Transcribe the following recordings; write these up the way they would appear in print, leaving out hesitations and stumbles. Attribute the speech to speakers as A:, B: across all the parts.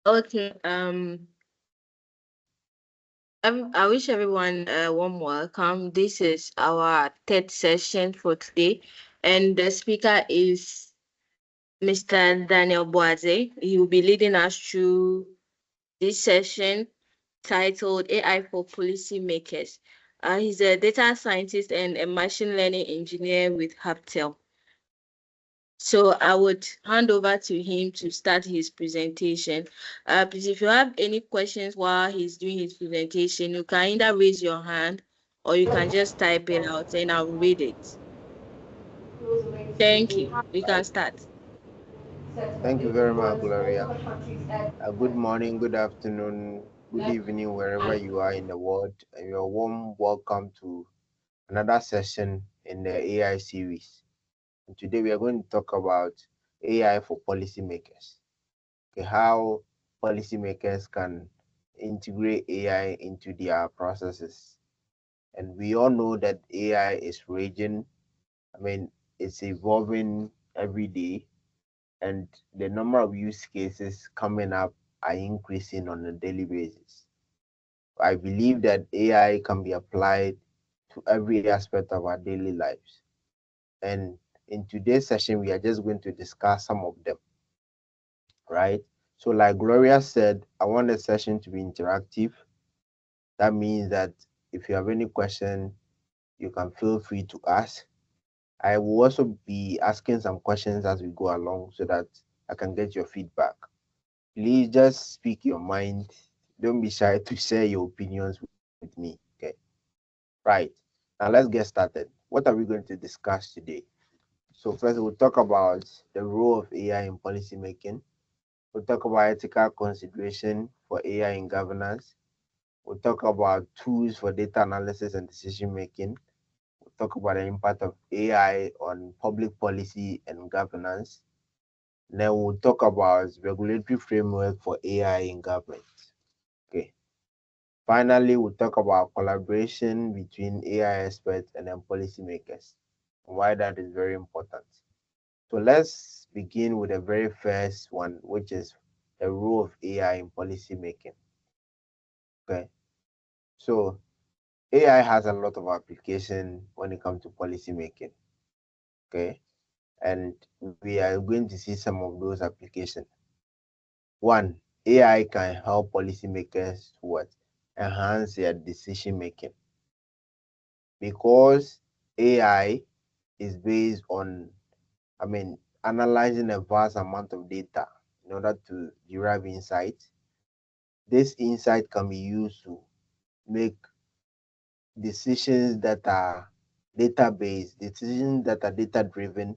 A: Okay. I wish everyone a warm welcome. This is our third session for today, and the speaker is Mr. Daniel Boaze. He will be leading us through this session titled AI for Policymakers. He's a data scientist and a machine learning engineer with Haptel. So I would hand over to him to start his presentation. Please, if you have any questions while he's doing his presentation, you can either raise your hand or you can just type it out and I'll read it. Thank you. We can start.
B: Thank you very much, Gloria. Good morning, good afternoon, good evening, wherever you are in the world. And you're warm welcome to another session in the AI series. And today we are going to talk about AI for policymakers. Okay, how policymakers can integrate AI into their processes. And we all know that AI is raging. I mean, it's evolving every day and the number of use cases coming up are increasing on a daily basis. I believe that AI can be applied to every aspect of our daily lives. And in today's session, we are just going to discuss some of them, right? So, like Gloria said, I want the session to be interactive. That means that if you have any question, you can feel free to ask. I will also be asking some questions as we go along so that I can get your feedback. Please just speak your mind. Don't be shy to share your opinions with me. Okay. Right. Now let's get started. What are we going to discuss today? So first we'll talk about the role of AI in policy making. We'll talk about ethical consideration for AI in governance. We'll talk about tools for data analysis and decision making. We'll talk about the impact of AI on public policy and governance. Then we'll talk about regulatory framework for AI in government. Okay. Finally, we'll talk about collaboration between AI experts and then policymakers, and why that is very important. So let's begin with the very first one, which is the role of AI in policymaking. Okay. So AI has a lot of application when it comes to policymaking. Okay. And we are going to see some of those applications. One, AI can help policymakers to what? Enhance their decision making because AI is based on, I mean, analyzing a vast amount of data in order to derive insight. This insight can be used to make decisions that are data based, decisions that are data driven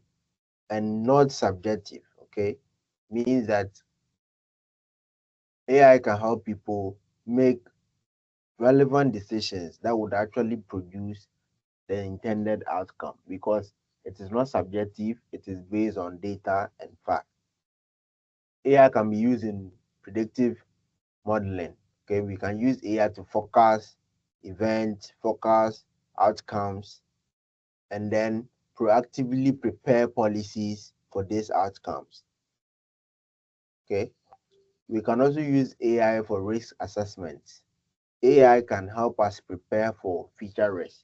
B: and not subjective. Okay, means that AI can help people make relevant decisions that would actually produce the intended outcome because it is not subjective, it is based on data and fact. AI can be used in predictive modeling. Okay, we can use AI to forecast events, forecast outcomes, and then proactively prepare policies for these outcomes. Okay, we can also use AI for risk assessment. AI can help us prepare for future risk.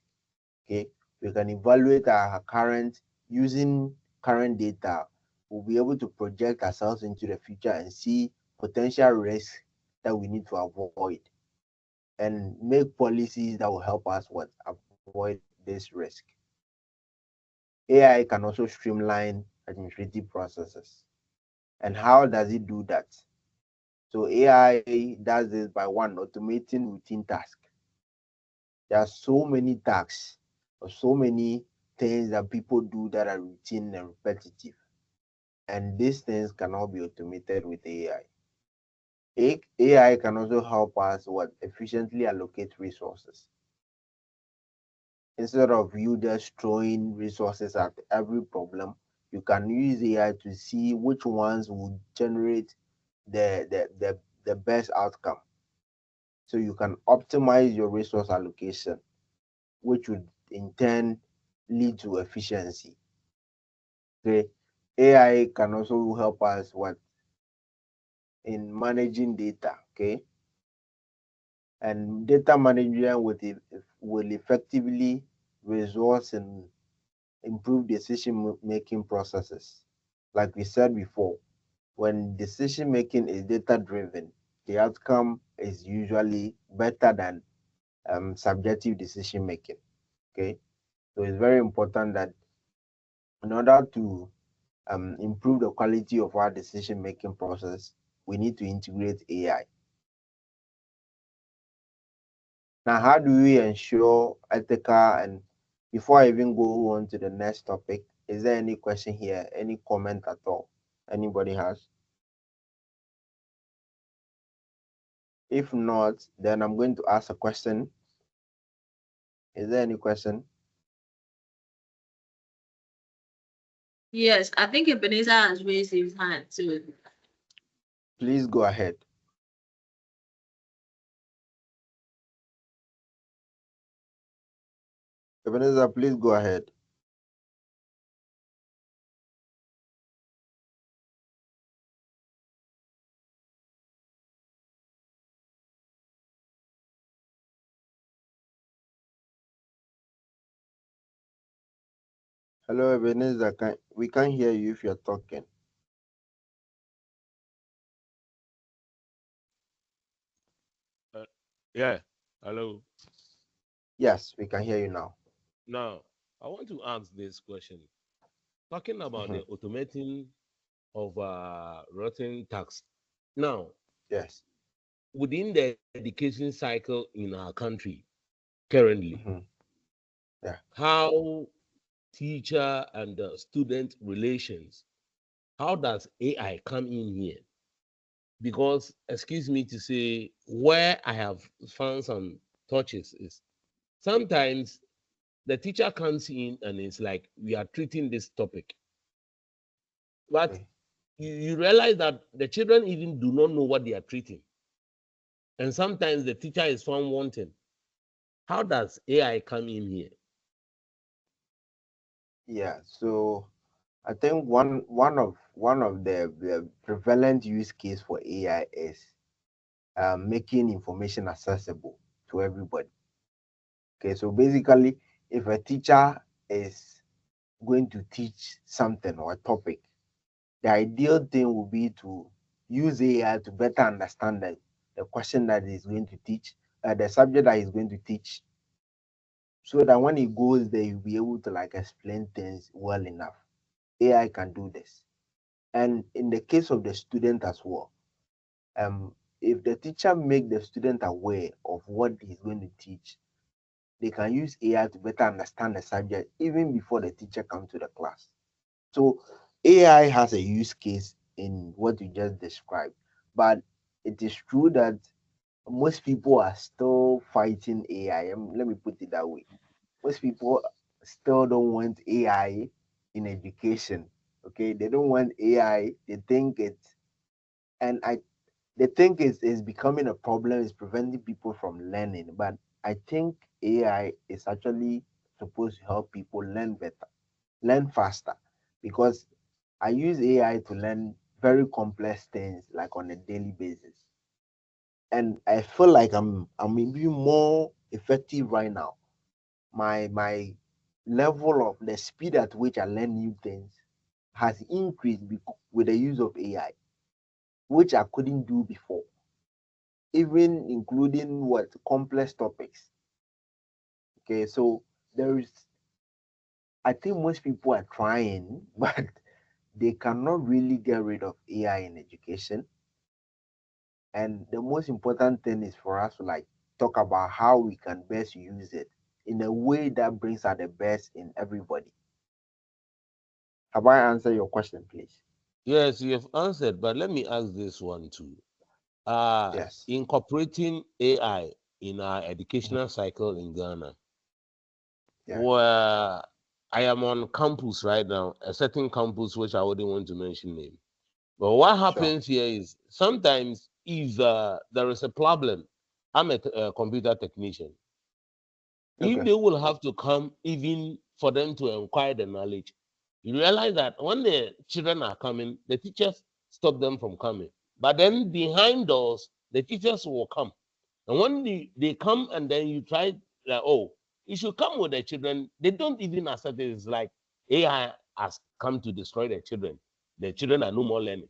B: Okay, we can evaluate our current using current data. We'll be able to project ourselves into the future and see potential risks that we need to avoid and make policies that will help us what avoid this risk. AI can also streamline administrative processes. And how does it do that? So AI does this by one automating routine tasks. There are so many tasks or so many things that people do that are routine and repetitive. And these things cannot be automated with AI. AI can also help us what efficiently allocate resources. Instead of you just throwing resources at every problem, you can use AI to see which ones will generate the best outcome. So you can optimize your resource allocation, which would in turn lead to efficiency. Okay. AI can also help us what in managing data. Okay, and data management will effectively result in improved decision making processes. Like we said before, when decision making is data driven, the outcome is usually better than subjective decision making. Okay, so it's very important that in order to improve the quality of our decision making process, we need to integrate AI. Now, how do we ensure ethical and before I even go on to the next topic, is there any question here? Any comment at all? Anybody has? If not, then I'm going to ask a question. Is there any question?
A: Yes, I think Ebenezer has raised his hand too.
B: Please go ahead. Ebenezer, please go ahead. Hello, Ebenezer. We can't hear you if you're talking.
C: Uh, yeah. Hello.
B: Yes, we can hear you now.
C: Now, I want to ask this question. Talking about
B: Hmm.
C: the automating of rotten tax. Now,
B: Yes.
C: within the education cycle in our country currently,
B: Hmm. Yeah.
C: how teacher and student relations, how does AI come in here? Because, excuse me to say, where I have found some touches is sometimes the teacher comes in and it's like we are treating this topic, but
B: Okay.
C: you realize that the children even do not know what they are treating, and sometimes the teacher is found wanting. How does AI come in here?
B: Yeah. So I think one of the prevalent use case for AI is making information accessible to everybody. Okay, so basically, if a teacher is going to teach something or a topic, the ideal thing would be to use AI to better understand the question that he's going to teach, the subject that he's going to teach, so that when he goes there, he'll be able to like explain things well enough. AI can do this. And in the case of the student as well, if the teacher make the student aware of what he's going to teach, they can use AI to better understand the subject even before the teacher comes to the class. So AI has a use case in what you just described, but it is true that most people are still fighting AI. Let me put it that way. Most people still don't want AI in education. Okay, they don't want AI. They think it's and I they think it's becoming a problem. It's preventing people from learning. But I think AI is actually supposed to help people learn better, learn faster, because I use AI to learn very complex things like on a daily basis, and I feel like I'm even more effective right now. My level of the speed at which I learn new things has increased with the use of AI, which I couldn't do before, even including what complex topics. Okay, so there is, I think most people are trying, but they cannot really get rid of AI in education. And the most important thing is for us to like talk about how we can best use it in a way that brings out the best in everybody. Have I answered your question, please?
C: Yes, you have answered, but let me ask this one too.
B: Yes.
C: Incorporating AI in our
B: Mhm.
C: educational cycle in Ghana,
B: Yeah.
C: where I am on campus right now, a certain campus which I wouldn't want to mention name. But what
B: Sure.
C: happens here is sometimes if there is a problem, I'm a computer technician. If
B: Okay.
C: they will have to come even for them to acquire the knowledge, you realize that when the children are coming, the teachers stop them from coming. But then behind doors, the teachers will come. And when they come and then you try, like, oh, you should come with the children, they don't even accept it. It's like AI has come to destroy the children. The children are no more learning.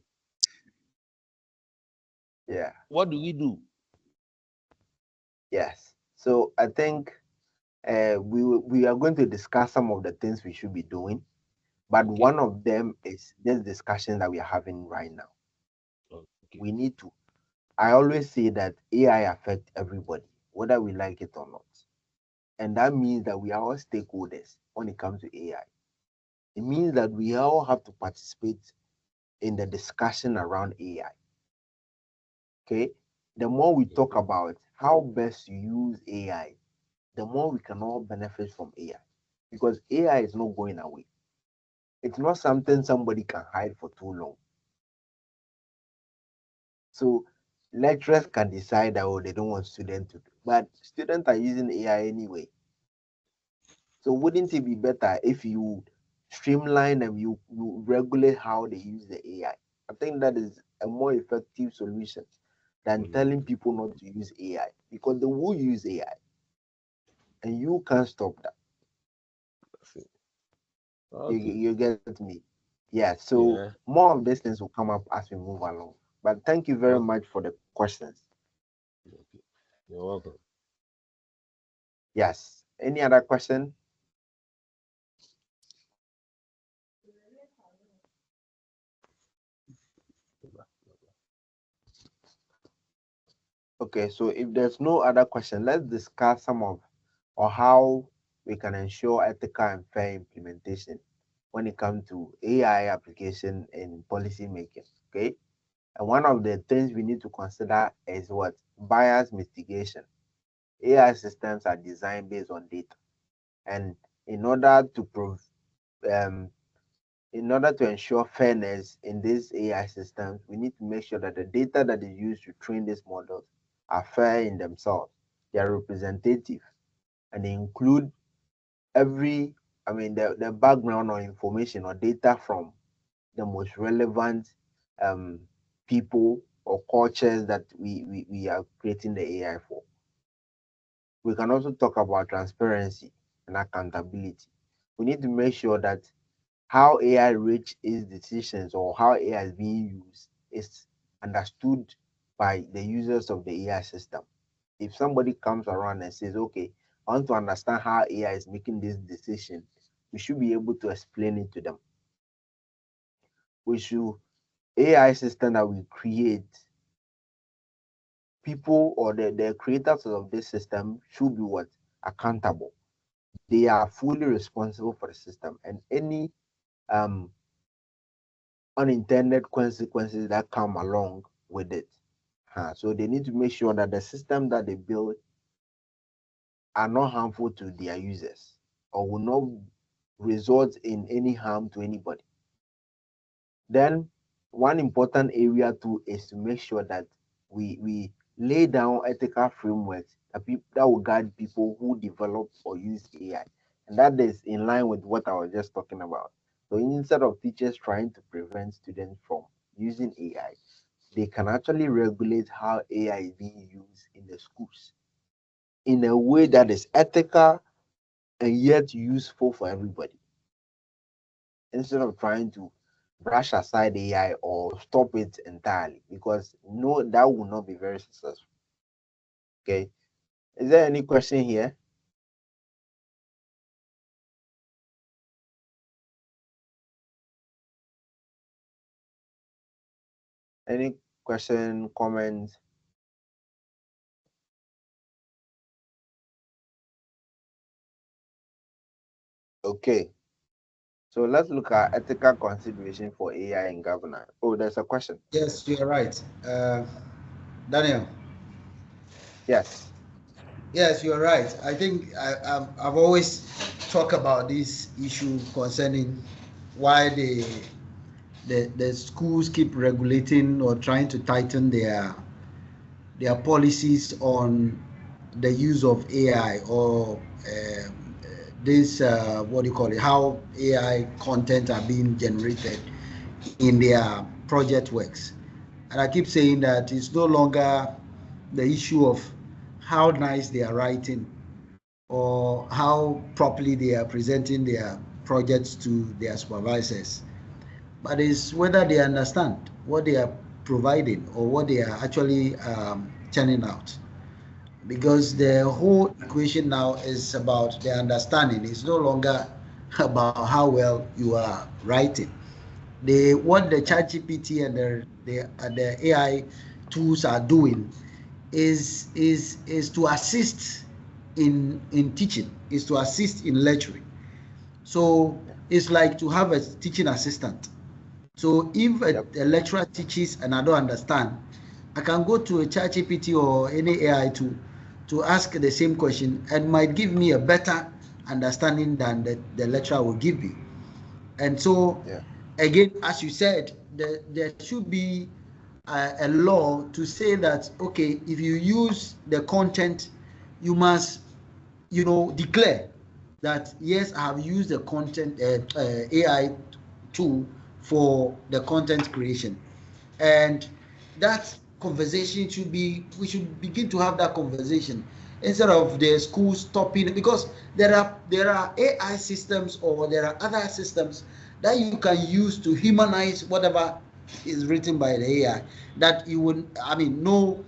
B: Yeah.
C: What do we do?
B: Yes. So I think we are going to discuss some of the things we should be doing, but
C: Okay.
B: one of them is this discussion that we are having right now.
C: Okay.
B: We need to. I always say that AI affects everybody, whether we like it or not, and that means that we are all stakeholders when it comes to AI. It means that we all have to participate in the discussion around AI. Okay. The more we talk about how best to use AI, the more we can all benefit from AI, because AI is not going away. It's not something somebody can hide for too long. So lecturers can decide that, oh, they don't want students to do, but students are using AI anyway. So wouldn't it be better if you streamline and you regulate how they use the AI? I think that is a more effective solution than telling people not to use AI, because they will use AI and you can't stop that.
C: Okay.
B: You get me? Yeah, so
C: Yeah.
B: more of these things will come up as we move along. But thank you very
C: Okay.
B: much for the questions.
C: Okay. You're welcome.
B: Yes. Any other question? Okay, so if there's no other question, let's discuss some of or how we can ensure ethical and fair implementation when it comes to AI application in policy making. Okay. And one of the things we need to consider is what? Bias mitigation. AI systems are designed based on data. And in order to um, in order to ensure fairness in these AI systems, we need to make sure that the data that is used to train these models are fair in themselves. They are representative and they include the background or information or data from the most relevant um, people or cultures that we are creating the AI for. We can also talk about transparency and accountability. We need to make sure that how AI reach its decisions or how AI is being used is understood by the users of the AI system. If somebody comes around and says, okay, I want to understand how AI is making this decision, we should be able to explain it to them. We should AI system that we create, people or the creators of this system should be what? Accountable. They are fully responsible for the system and any um unintended consequences that come along with it. So they need to make sure that the system that they build are not harmful to their users or will not result in any harm to anybody. Then one important area too is to make sure that we lay down ethical frameworks that will guide people who develop or use AI. And that is in line with what I was just talking about. So instead of teachers trying to prevent students from using AI, they can actually regulate how AI is being used in the schools in a way that is ethical and yet useful for everybody, instead of trying to brush aside AI or stop it entirely, because no, that will not be very successful. Okay. Is there any question here? Any question, comment? Okay. So let's look at ethical consideration for AI in governance. Oh, there's a question.
D: Yes, you're right. Daniel,
B: Yes.
D: yes, you're right. I think I've always talked about this issue concerning why the schools keep regulating or trying to tighten their policies on the use of AI or this what do you call it? How AI content are being generated in their project works. And I keep saying that it's no longer the issue of how nice they are writing or how properly they are presenting their projects to their supervisors, but it's whether they understand what they are providing or what they are actually churning out. Because the whole equation now is about the understanding. It's no longer about how well you are writing. What the
B: Yeah.
D: ChatGPT and the AI tools are doing is to assist in teaching, is to assist in lecturing. So
B: Yeah.
D: it's like to have a teaching assistant. So if
B: Yep.
D: a lecturer teaches and I don't understand, I can go to a ChatGPT or any AI to ask the same question and might give me a better understanding than the lecturer will give me. And so,
B: Yeah.
D: again, as you said, there should be a law to say that, okay, if you use the content, you must, declare that yes, I have used the content AI tool for the content creation. And that conversation should be, we should begin to have that conversation instead of the school stopping, because there are AI systems or there are other systems that you can use to humanize whatever is written by the AI, that you would, I mean, no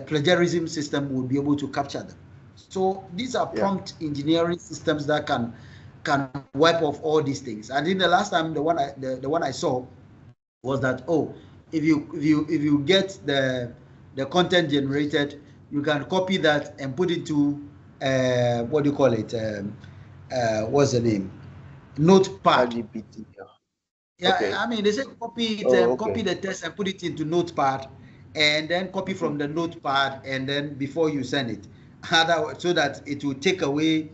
D: plagiarism system would be able to capture them. So these are
B: Yeah.
D: prompt engineering systems that can wipe off all these things. I think the last time the one I saw was that, oh, if you get the content generated, you can copy that and put it to what do you call it, what's the name, notepad.
B: ChatGPT. Yeah.
D: Yeah,
B: Okay.
D: I mean, they say copy it,
B: Oh,
D: copy
B: okay.
D: the text and put it into notepad, and then copy
B: Mm-hmm.
D: from the notepad, and then before you send it, so that it will take away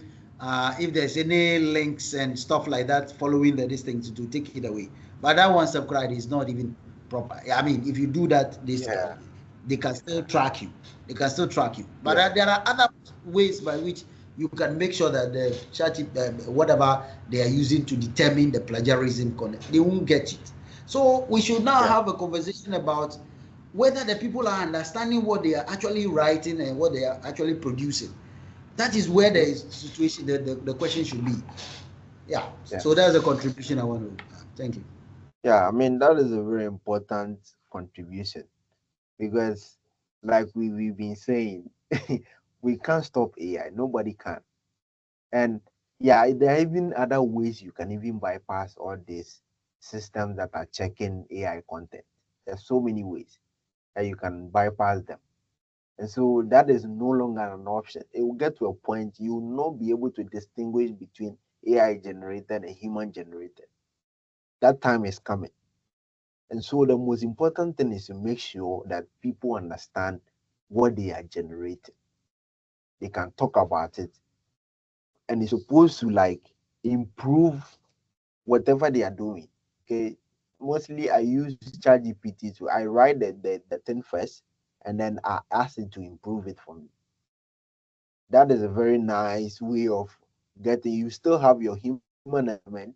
D: if there's any links and stuff like that following this thing, to take it away. But that one subscribe is not even proper. I mean, if you do that,
B: Yeah.
D: they can still track you. They can still track you. But
B: Yeah.
D: there are other ways by which you can make sure that the chat, whatever they are using to determine the plagiarism content, they won't get it. So we should now
B: Yeah.
D: have a conversation about whether the people are understanding what they are actually writing and what they are actually producing. That is where
B: Mm-hmm.
D: the situation, the question should be. Yeah.
B: Yeah.
D: So that's a contribution I want to. Thank you.
B: Yeah. I mean, that is a very important contribution because, like we've been saying, we can't stop AI. Nobody can. And yeah, there are even other ways you can even bypass all these systems that are checking AI content. There's so many ways that you can bypass them. And so that is no longer an option. It will get to a point you will not be able to distinguish between AI generated and human generated. That time is coming. And so the most important thing is to make sure that people understand what they are generating. They can talk about it and it's supposed to like improve whatever they are doing. Okay. Mostly I use ChatGPT to I write the thing first and then I ask it to improve it for me. That is a very nice way of getting, you still have your human element,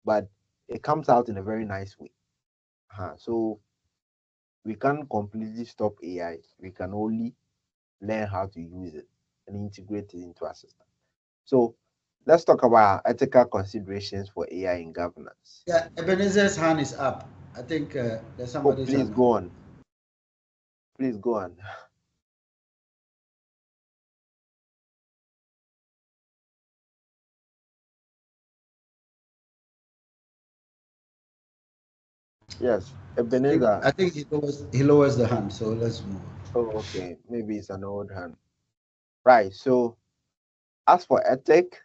B: but it comes out in a very nice way. So we can't completely stop AI. We can only learn how to use it and integrate it into our system. So let's talk about ethical considerations for AI in governance.
D: Yeah, Ebenezer's hand is up. I think there's
B: Oh,
D: somebody's
B: please
D: hand up.
B: go on. Please go on. Yes, Ebenezer.
D: I think he lowers the hand. So let's move on.
B: Oh, okay. Maybe it's an old hand. Right. So as for ethic,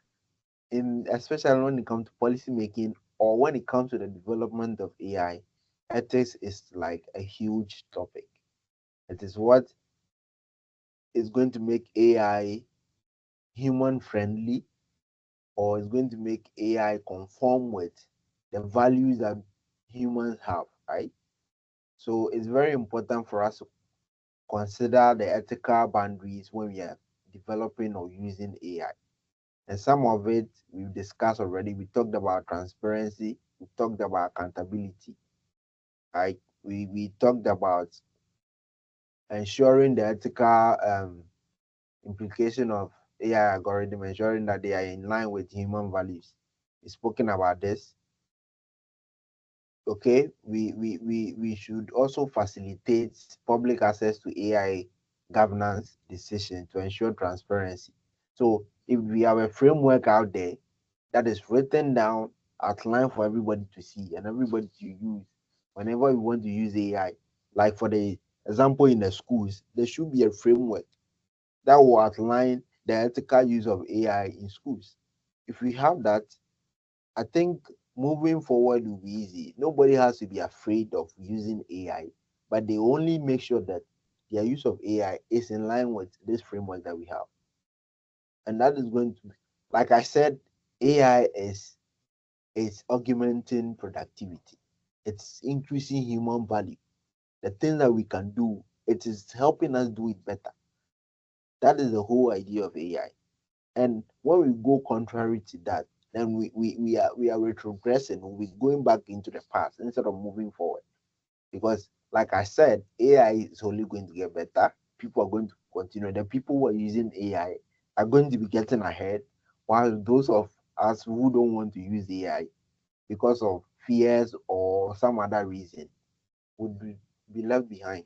B: in especially when it comes to policy making or when it comes to the development of AI, ethics is like a huge topic. It is what is going to make AI human friendly or is going to make AI conform with the values that humans have, right? So it's very important for us to consider the ethical boundaries when we are developing or using AI. And some of it we've discussed already. We talked about transparency, we talked about accountability, right? We talked about ensuring the ethical implication of AI algorithm, ensuring that they are in line with human values. We've spoken about this. Okay, we should also facilitate public access to AI governance decisions to ensure transparency. So if we have a framework out there that is written down, outlined for everybody to see and everybody to use whenever we want to use AI, like for the example in the schools, there should be a framework that will outline the ethical use of AI in schools. If we have that, I think moving forward will be easy. Nobody has to be afraid of using AI, but they only make sure that their use of AI is in line with this framework that we have. And that is going to, like I said, AI is augmenting productivity. It's increasing human value. The things that we can do, it is helping us do it better. That is the whole idea of AI. And when we go contrary to that, then we are retrogressing. We're going back into the past instead of moving forward. Because, like I said, AI is only going to get better. People are going to continue. The people who are using AI are going to be getting ahead, while those of us who don't want to use AI because of fears or some other reason would be left behind.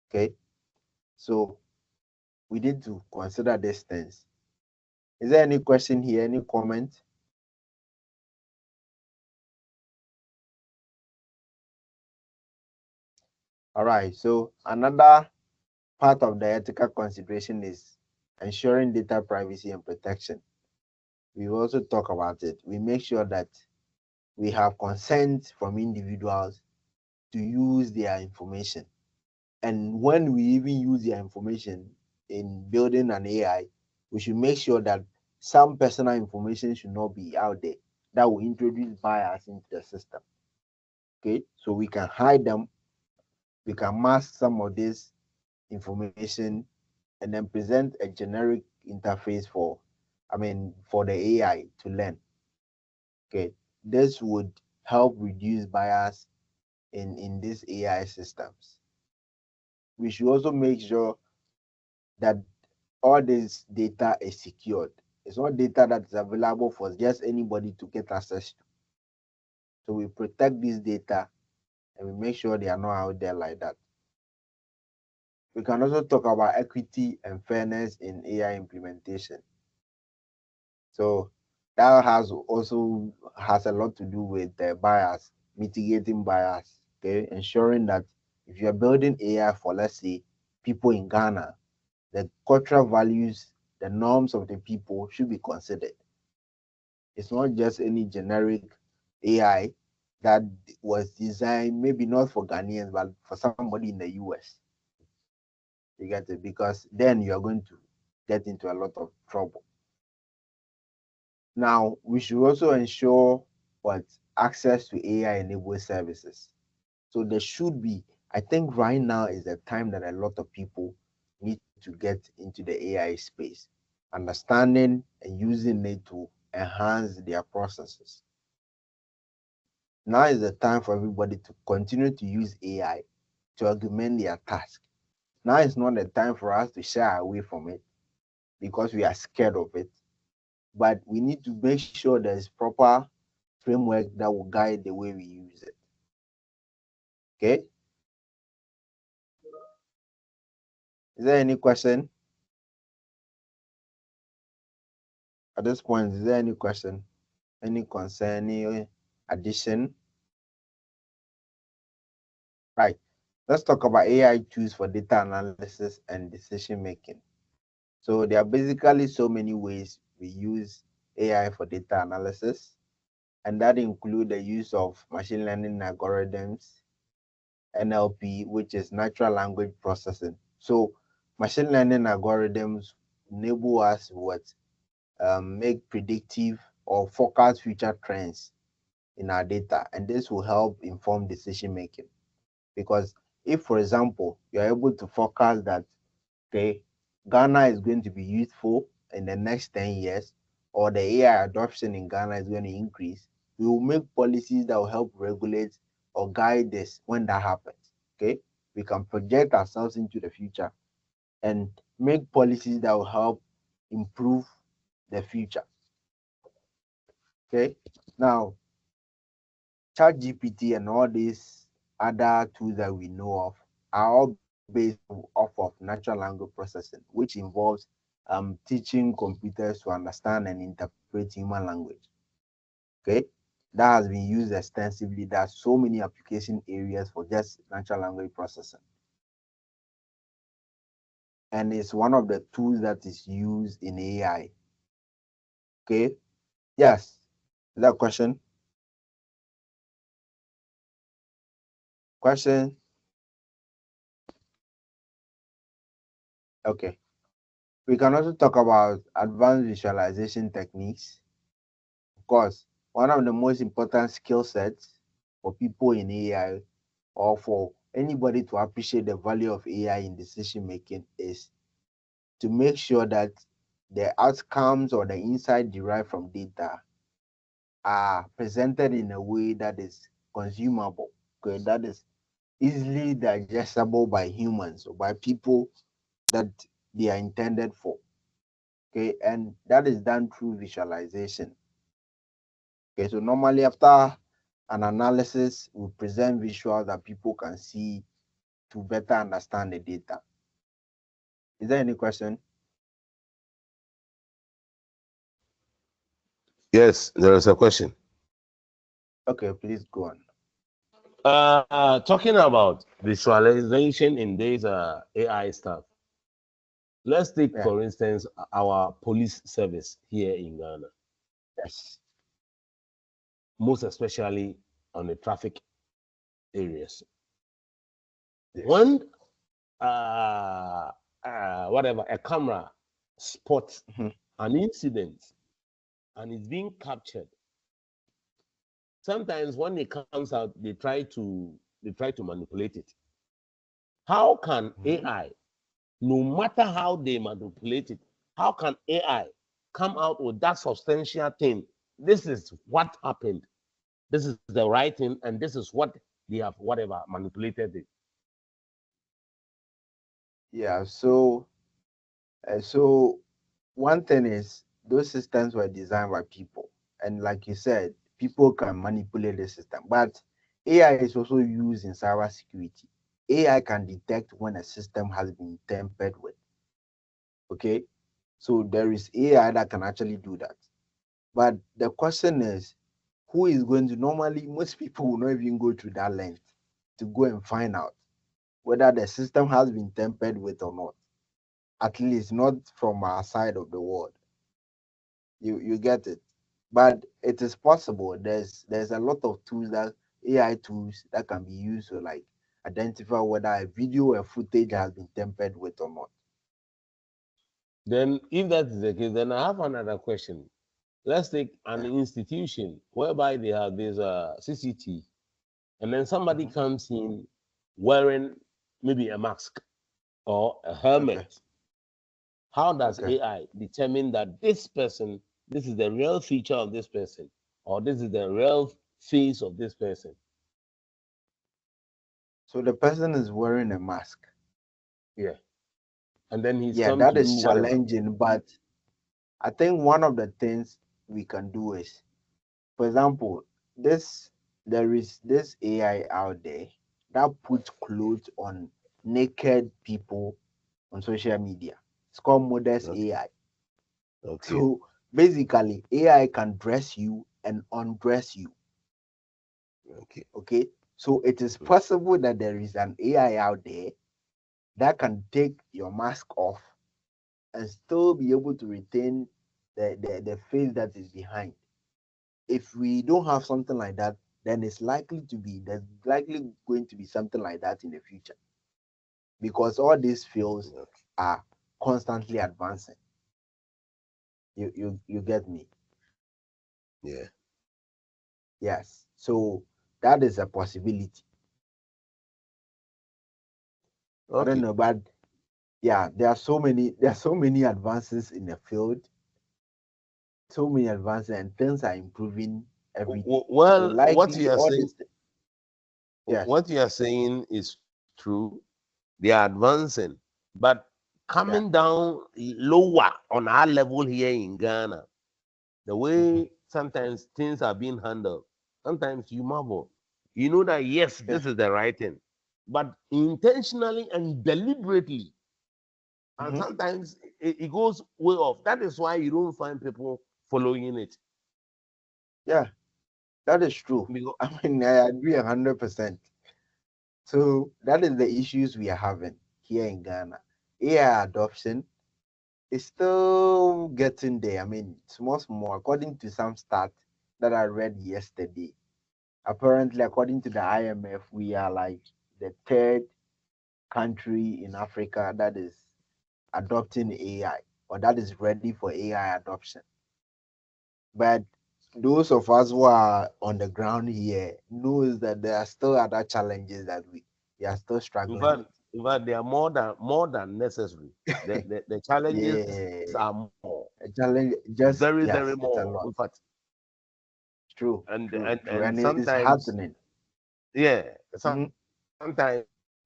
B: Okay, so we need to consider these things. Is there any question here? Any comment? All right. So another part of the ethical consideration is ensuring data privacy and protection. We also talk about it. We make sure that we have consent from individuals to use their information. And when we even use their information in building an AI, we should make sure that some personal information should not be out there that will introduce bias into the system. Okay, so we can hide them, we can mask some of this information, and then present a generic interface for, for the AI to learn. Okay, this would help reduce bias in these AI systems. We should also make sure that all this data is secured. It's not data that is available for just anybody to get access to. So we protect this data and we make sure they are not out there like that. We can also talk about equity and fairness in AI implementation. So that has a lot to do with the bias, mitigating bias, okay, ensuring that if you're building AI for, let's say, people in Ghana, the cultural values, the norms of the people should be considered. It's not just any generic AI that was designed maybe not for Ghanaians, but for somebody in the US. You get it? Because then you are going to get into a lot of trouble. Now, we should also ensure what access to AI enabled services. So there should be, I think right now is the time that a lot of people need to get into the AI space, understanding and using it to enhance their processes. Now is the time for everybody to continue to use AI to augment their task. Now is not the time for us to shy away from it because we are scared of it. But we need to make sure there's proper framework that will guide the way we use it. Okay? Is there any question? At this point, is there any question? Any concern, any addition? Right. Let's talk about AI tools for data analysis and decision making. So there are basically so many ways we use AI for data analysis, and that include the use of machine learning algorithms, NLP, which is natural language processing. So machine learning algorithms enable us what make predictive or forecast future trends in our data, and this will help inform decision making. Because if, for example, you're able to forecast that, okay, Ghana is going to be youthful in the next 10 years, or the AI adoption in Ghana is going to increase, we will make policies that will help regulate or guide this when that happens. Okay. we can project ourselves into the future and make policies that will help improve the future. Okay. Now, ChatGPT and all these other tools that we know of are all based off of natural language processing, which involves teaching computers to understand and interpret human language. Okay, that has been used extensively. There are so many application areas for just natural language processing, and it's one of the tools that is used in AI. Okay, yes, is that a question? Question? Okay. We can also talk about advanced visualization techniques. Of course, one of the most important skill sets for people in AI or for anybody to appreciate the value of AI in decision making is to make sure that the outcomes or the insight derived from data are presented in a way that is consumable, okay, that is easily digestible by humans or by people that they are intended for. Okay, and that is done through visualization. Okay, so normally after an analysis, we present visuals that people can see to better understand the data. Is there any question?
C: Yes, there is a question.
B: Okay, please go on.
C: Talking about visualization in this AI stuff. Let's take,
B: Yeah,
C: for instance, our police service here in Ghana,
B: yes,
C: most especially on the traffic areas.
B: yes.
C: When whatever a camera spots
B: Mhm.
C: an incident and it's being captured, sometimes when it comes out, they try to manipulate it. How can
B: Mhm.
C: AI, no matter how they manipulate it, how can AI come out with that substantial thing? This is what happened. This is the right thing, and this is what they have whatever manipulated it.
B: Yeah, so one thing is those systems were designed by people, and like you said, people can manipulate the system. But AI is also used in cybersecurity. AI can detect when a system has been tampered with. Okay, so there is AI that can actually do that. But the question is, who is going to normally, most people will not even go through that length to go and find out whether the system has been tampered with or not. At least not from our side of the world. You get it. But it is possible. There's a lot of tools that AI tools that can be used to like identify whether a video or footage has been tampered with or not.
C: Then, if that is the case, then I have another question. Let's take an
B: Yeah.
C: institution whereby they have this CCT, and then somebody
B: Mhm.
C: comes in wearing maybe a mask or a
B: Okay.
C: helmet. How does
B: Okay.
C: AI determine that this is the real feature of this person, or this is the real face of this person?
B: So the person is wearing a mask.
C: Yeah. And then he's
B: Yeah,
C: come
B: that
C: to do
B: is
C: whatever.
B: challenging, but I think one of the things we can do is, for example, this there is this AI out there that puts clothes on naked people on social media. It's called Modest
C: Okay.
B: AI.
C: Okay.
B: So basically, AI can dress you and undress you.
C: Okay.
B: Okay. So it is possible that there is an AI out there that can take your mask off and still be able to retain the face that is behind. If we don't have something like that, then there's likely going to be something like that in the future because all these fields
C: Okay.
B: are constantly advancing. You get me?
C: Yeah.
B: Yes. So that is a possibility. I don't
C: Okay.
B: know, but yeah, there are so many advances in the field, so many advances, and things are improving every day. So
C: Well,
B: likely all this, yes.
C: what you are saying is True, they are advancing, but
B: Yeah.
C: coming down lower on our level here in Ghana, the
B: Hmm.
C: way sometimes things are being handled, sometimes you marvel. You know that yes,
B: Yeah.
C: this is the right thing, but intentionally and deliberately, and
B: Hmm.
C: sometimes it goes way off. That is why you don't find people following it.
B: Yeah. That is true.
C: Because,
B: I mean, I agree 100%. So that is the issues we are having here in Ghana. AI adoption is still getting there. I mean, small, small. According to some stats that I read yesterday, apparently, according to the IMF, we are like the third country in Africa that is adopting AI or that is ready for AI adoption. But those of us who are on the ground here knows that there are still other challenges that we are still
C: in
B: struggling
C: fact,
B: with.
C: they are more than necessary. The challenges
B: Yeah,
C: are more,
B: a challenge.
C: very
B: Just
C: very
B: yes,
C: more.
B: it's a
C: In
B: lot.
C: fact,
B: True,
C: and
B: true,
C: and
B: true,
C: and
B: and it is
C: sometimes,
B: happening.
C: yeah,
B: Hmm.
C: sometimes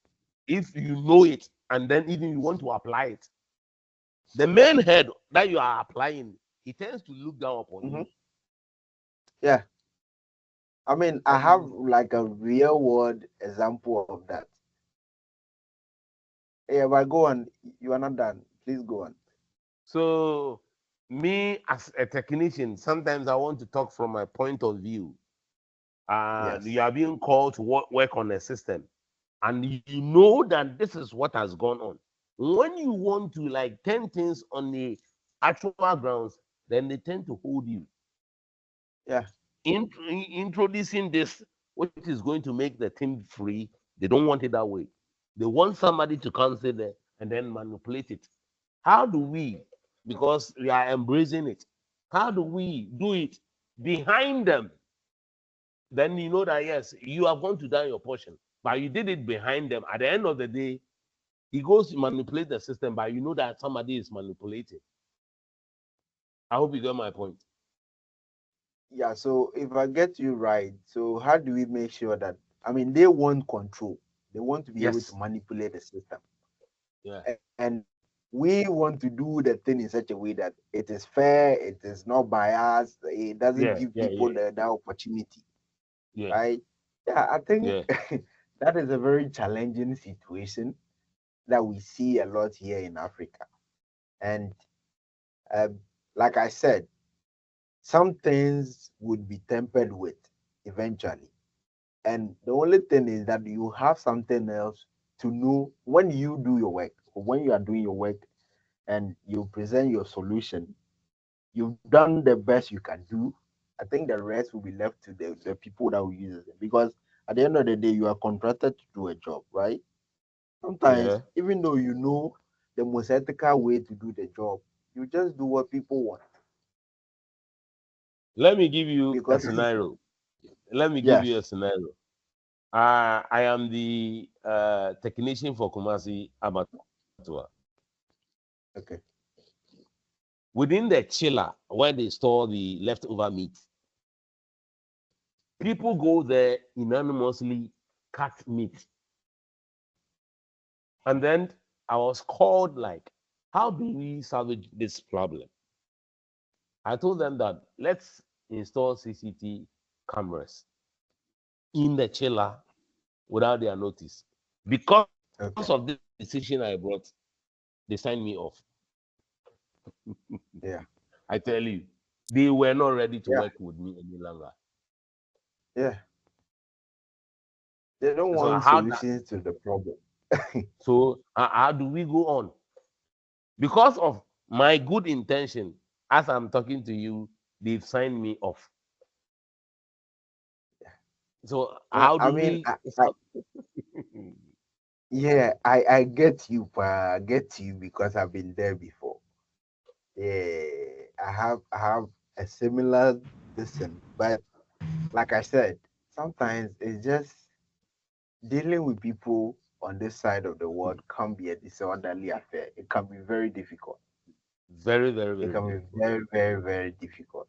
C: if you know it and then even you want to apply it, the main head that you are applying, he tends to look down upon
B: Hmm.
C: you.
B: Yeah, I mean, I have
C: And
B: like a real world example of that. Yeah, but go on. You are not done. Please go on.
C: so, me as a technician, sometimes I want to talk from my point of view. You
B: Yes.
C: are being called to work on a system, and you know that this is what has gone on. When you want to like turn things on the actual grounds, then they tend to hold you.
B: Yeah.
C: Introducing this, which is going to make the thing free, they don't want it that way. They want somebody to come sit there and then manipulate it. How do we, because we are embracing it, how do we do it behind them? Then you know that yes, you have gone to down your portion, but you did it behind them. At the end of the day, he goes to manipulate the system, but you know that somebody is manipulating. I hope you get my point.
B: Yeah. So if I get you right, so how do we make sure that, I mean, they want control. They want to be able to
C: Yes.
B: manipulate the system.
C: Yeah.
B: And we want to do the thing in such a way that it is fair, it is not biased, it doesn't
C: Yeah.
B: give
C: Yeah.
B: people
C: Yeah.
B: that opportunity,
C: Yeah.
B: right? Yeah, I think
C: Yeah.
B: that is a very challenging situation that we see a lot here in Africa. And um, like I said, some things would be tempered with eventually. And the only thing is that you have something else to know when you do your work, or when you are doing your work and you present your solution, you've done the best you can do. I think the rest will be left to the people that will use it. Because at the end of the day, you are contracted to do a job, right? Sometimes,
C: Yeah.
B: even though you know the most ethical way to do the job, you just do what people want.
C: Let me give you a
B: Because
C: scenario. Let me give you a
B: yes,
C: scenario. I am the technician for Kumasi Abattoir.
B: okay,
C: Within the chiller where they store the leftover meat, people go there unanimously cut meat. And then I was called like, how do we salvage this problem? I told them that let's install CCTV cameras in the chiller without their notice. Because of this
B: okay,
C: decision I brought, they signed me off.
B: yeah,
C: I tell you, they were not ready to
B: yeah,
C: work with me any longer.
B: yeah. They don't
C: So
B: want
C: how that?
B: solutions to the problem.
C: So how do we go on? Because of my good intention, as I'm talking to you, they've signed me off. So
B: Well,
C: how
B: I
C: do
B: mean,
C: we?
B: yeah, I get you, pa. I get you because I've been there before. Yeah, I have a similar listen, but like I said, sometimes it's just dealing with people on this side of the world can be a disorderly affair. It can be very difficult.
C: Very, very,
B: It
C: very
B: can be
C: difficult.
B: very, very, very difficult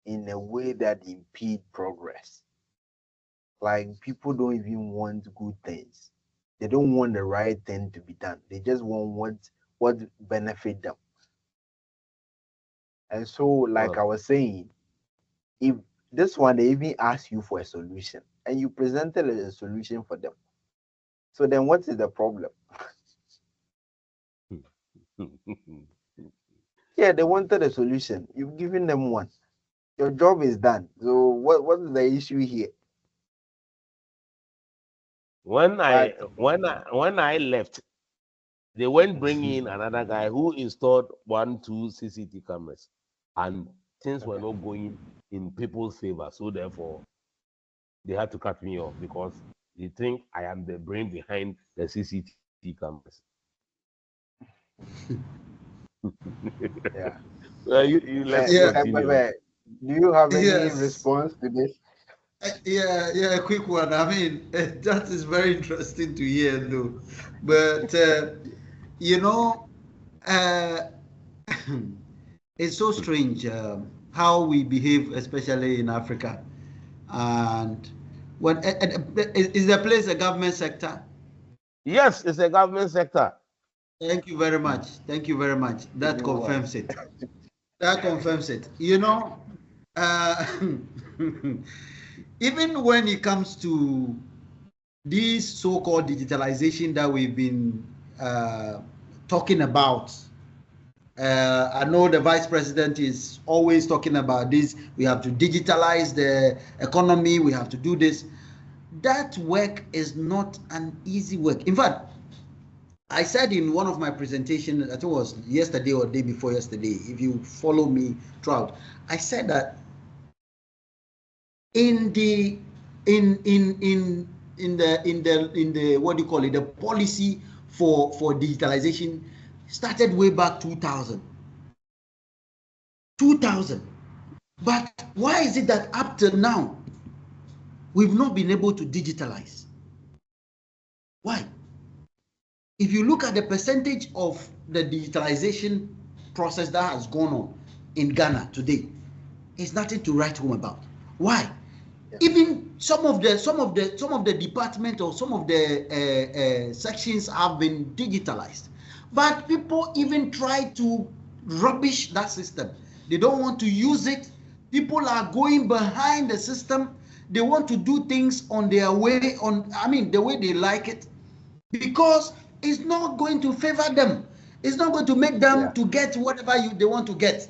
B: in a way that impede progress. Like people don't even want good things. they don't want the right thing to be done. They just want what benefit them. And so, like I
C: Well,
B: was saying, if this one they even ask you for a solution and you presented a solution for them, so then what is the problem? Yeah, they wanted a solution. You've given them one. Your job is done. So what is the issue here? But
C: when I left, they went bring in another guy who installed 1, 2 CCTV cameras, and things were
B: okay,
C: not going in people's favor. So therefore, they had to cut me off because they think I am the brain behind the CCTV cameras.
B: yeah.
C: Well, you let's
D: Yeah,
C: continue.
B: Do you have any
D: yes.
B: response to this?
D: Yeah, a quick one. I mean, that is very interesting to hear, though. But, you know, uh, it's so strange how we behave, especially in Africa. And is the place a government sector?
C: Yes, it's a government sector.
D: Thank you very much. Thank you very much. That
B: Doing well.
D: confirms it. That confirms it. You know, uh, even when it comes to this so-called digitalization that we've been talking about, I know the vice president is always talking about this. We have to digitalize the economy. We have to do this. That work is not an easy work. In fact, I said in one of my presentations, I think it was yesterday or day before yesterday, if you follow me throughout, I said that in the in the what do you call it, the policy for digitalization started way back 2000. But why is it that up till now we've not been able to digitalize? Why? If you look at the percentage of the digitalization process that has gone on in Ghana today, it's nothing to write home about. Why?
B: Yeah,
D: Even some of the department or some of the sections have been digitalized, but people even try to rubbish that system. They don't want to use it. People are going behind the system. They want to do things on their way, on I mean the way they like it, because it's not going to favor them. It's not going to make
B: yeah,
D: them to get whatever they want to get.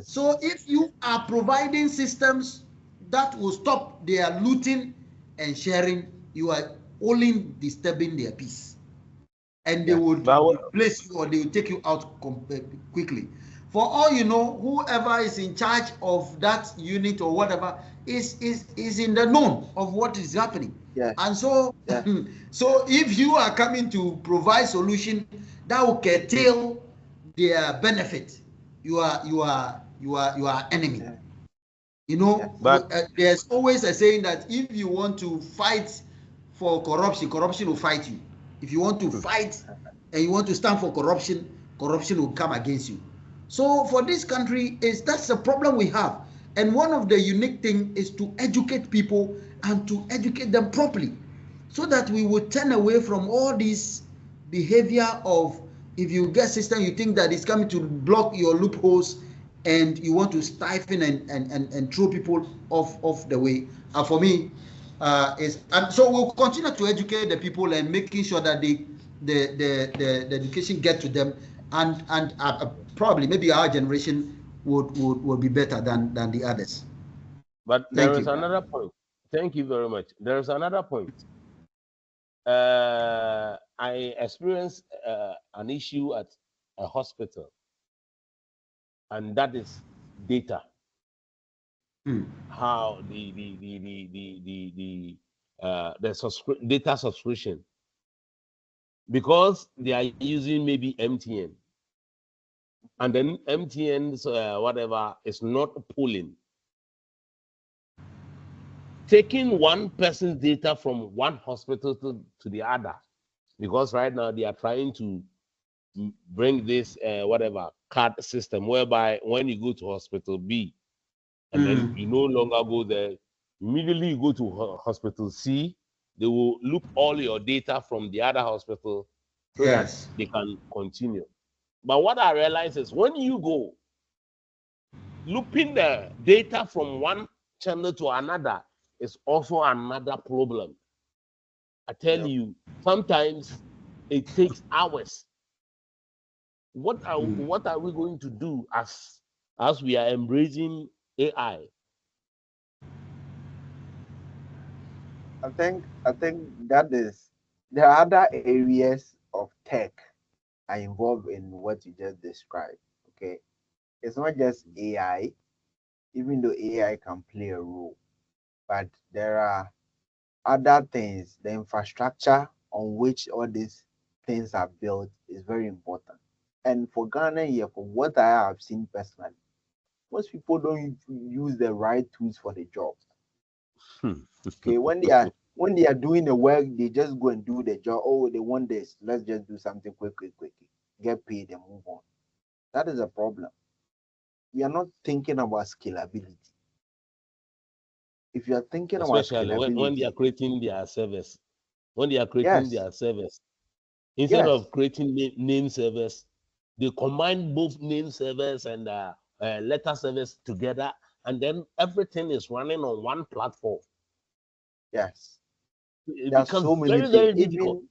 D: So
B: yes,
D: if you are providing systems that will stop their looting and sharing, you are only disturbing their peace, and they
B: yes,
D: would
C: But
D: replace you or they will take you out quickly. For all you know, whoever is in charge of that unit or whatever is in the known of what is happening.
B: yeah,
D: And so
B: yeah,
D: so if you are coming to provide solution that will curtail their benefit, you are enemy.
B: yeah,
D: You
B: yeah,
D: know,
C: but
D: there's always a saying that if you want to fight for corruption, corruption will fight you. If you want to fight and you want to stand for corruption, corruption will come against you. So for this country, is that's the problem we have. And one of the unique thing is to educate people and to educate them properly, so that we will turn away from all this behavior of, if you get system you think that it's coming to block your loopholes and you want to stifle and throw people off the way. For me, is and so we'll continue to educate the people and making sure that the education get to them, and probably maybe our generation would be better than the others.
C: but there
D: Thank
C: is
D: you.
C: another point. Thank you very much. There is another point. I experienced an issue at a hospital, and that is data.
D: Hmm.
C: How data subscription, because they are using maybe MTN, and then MTN's whatever is not pulling, taking one person's data from one hospital to the other, because right now they are trying to bring this whatever card system whereby when you go to hospital B and then
D: Hmm.
C: you no longer go there, immediately you go to hospital C They will loop all your data from the other hospital so that
D: Yes.
C: they can continue. But what I realize is when you go looping the data from one channel to another is also another problem. I tell
B: Yep.
C: you, sometimes it takes hours.
D: Mm.
C: What are we going to do as we are embracing AI?
B: I think that is there are other areas of tech are involved in what you just described. Okay, it's not just AI, even though AI can play a role, but there are other things. The infrastructure on which all these things are built is very important. And for Ghana here, from what I have seen personally, most people don't use the right tools for the job.
C: Hmm.
B: Okay, when they are doing the work, they just go and do the job. Oh, they want this. Let's just do something quick, get paid and move on. That is a problem. We are not thinking about scalability. If you are thinking about
C: Especially when they are
B: scalability,
C: creating their service. When they are creating
B: yes,
C: their service, instead
B: yes,
C: of creating name servers, they combine both name servers and letter servers together, and then everything is running on one platform.
B: yes.
C: It
B: There are
C: becomes
B: so many
C: very,
B: things.
C: very difficult.
B: Even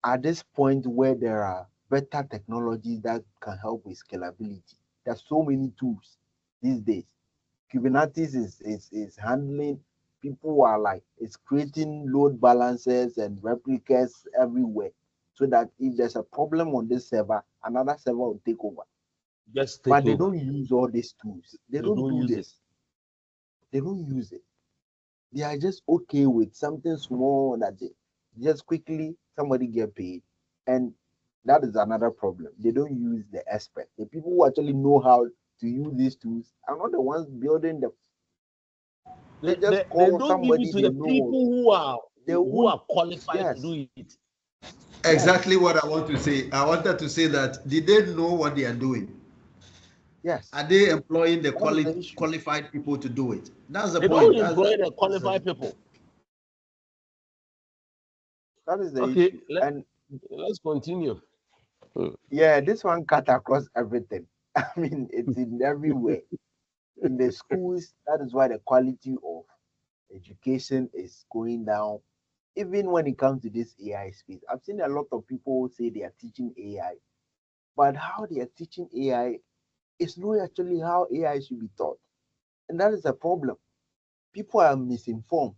B: at this point where there are better technologies that can help with scalability, there are so many tools these days. Kubernetes is handling, people are like, it's creating load balancers and replicas everywhere, so that if there's a problem on this server, another server will take over.
C: Just
B: But
C: take
B: they
C: over.
B: don't use all these tools. They
C: They
B: don't
C: don't
B: do
C: use it.
B: this. They don't use it. They are just okay with something small that they just quickly somebody get paid. And that is another problem. They don't use the expert. The people who actually know how to use these tools are not the ones building them. They just
C: They
B: call
C: don't give it
B: somebody
C: to
B: they
C: the
B: know.
C: people
B: They
C: who
B: won't.
C: are qualified to
B: Yes,
C: do it.
D: Exactly
B: yes,
D: what I want to say. I wanted to say that did they know what they are doing?
B: yes.
D: Are they employing the
B: That is the issue.
D: qualified people to do it? That's the
C: They don't
D: point. That's
C: employ the
D: that's the,
C: qualified people.
B: That is the
C: Okay,
B: issue. And
C: let's continue.
B: yeah, this one cut across everything. I mean, it's in everywhere. In the schools, that is why the quality of education is going down. Even when it comes to this AI space, I've seen a lot of people say they are teaching AI, but how they are teaching AI is not actually how AI should be taught. And that is a problem. People are misinformed.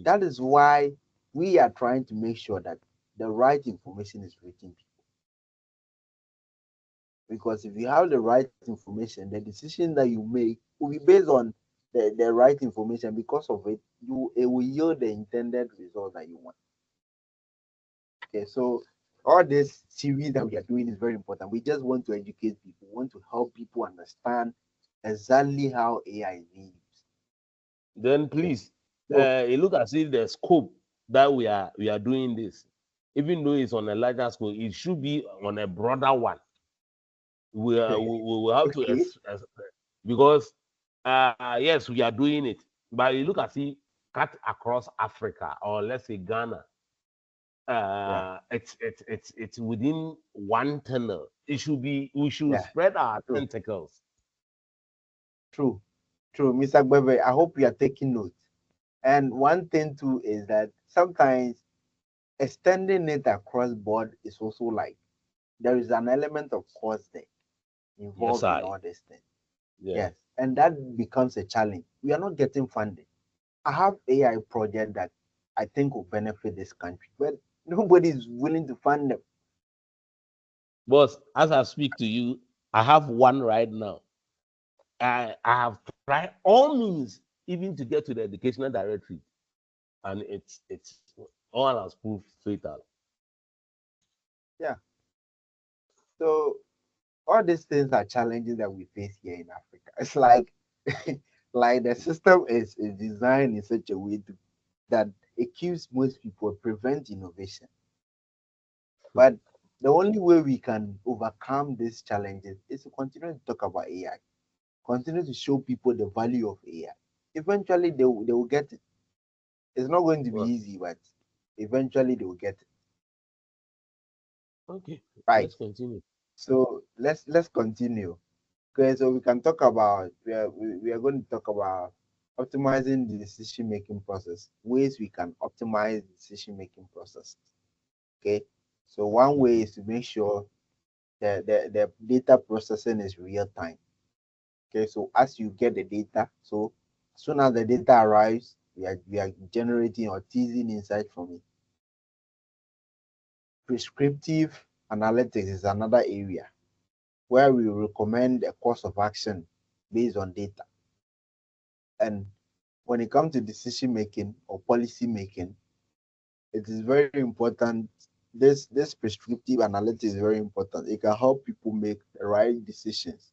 B: That is why we are trying to make sure that the right information is reaching people. Because if you have the right information, the decision that you make will be based on the right information. Because of it, it will yield the intended result that you want. Okay, so all this series that we are doing is very important. We just want to educate people, we want to help people understand exactly how AI is being used.
C: Then
B: Okay,
C: please,
B: so
C: it look as if the scope that we are doing this, even though it's on a larger scale, it should be on a broader one. We will have to
B: okay,
C: because yes, we are doing it, but you look at it cut across Africa or let's say Ghana.
B: yeah,
C: It's within one tunnel. We should
B: yeah,
C: spread our
B: true,
C: tentacles.
B: true, true. Mr. Gbebe, I hope you are taking notes. And one thing too is that sometimes extending it across board is also like there is an element of cost there
C: Yes,
B: involved in
C: I
B: all these things.
C: yeah.
B: Yes, and that becomes a challenge. We are not getting funding. I have AI project that I think will benefit this country, but nobody is willing to fund them.
C: But as I speak to you, I have one right now. I have tried all means even to get to the educational directory, and it's all has proved fatal.
B: Yeah. So all these things are challenges that we face here in Africa. It's like like the system is designed in such a way that it keeps most people prevent innovation. But the only way we can overcome these challenges is to continue to talk about AI, continue to show people the value of AI. Eventually, they will get it. It's not going to be
C: Well,
B: easy, but eventually they will get it.
C: okay,
B: Right.
C: let's continue.
B: So let's continue. Okay, so we can talk about we are going to talk about optimizing the decision making process, ways we can optimize the decision making process. Okay, so one way is to make sure the data processing is real time. Okay, so as you get the data, so as soon as the data arrives, we are generating or teasing insight from it. Prescriptive analytics is another area where we recommend a course of action based on data. And when it comes to decision making or policy making, it is very important. This prescriptive analytics is very important. It can help people make the right decisions,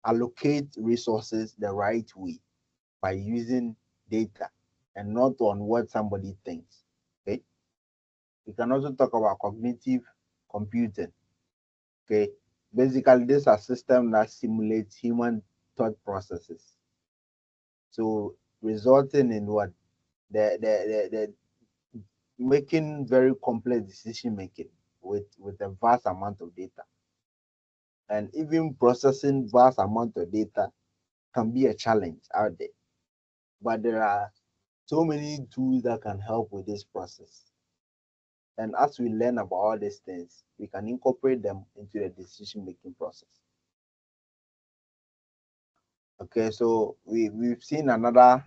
B: allocate resources the right way by using data and not on what somebody thinks. Okay. We can also talk about cognitive computing. Okay. Basically, these are systems that simulate human thought processes. So resulting in what? The making very complex decision making with a vast amount of data. And even processing vast amount of data can be a challenge out there. But there are so many tools that can help with this process. And as we learn about all these things, we can incorporate them into the decision making process. Okay, so we've seen another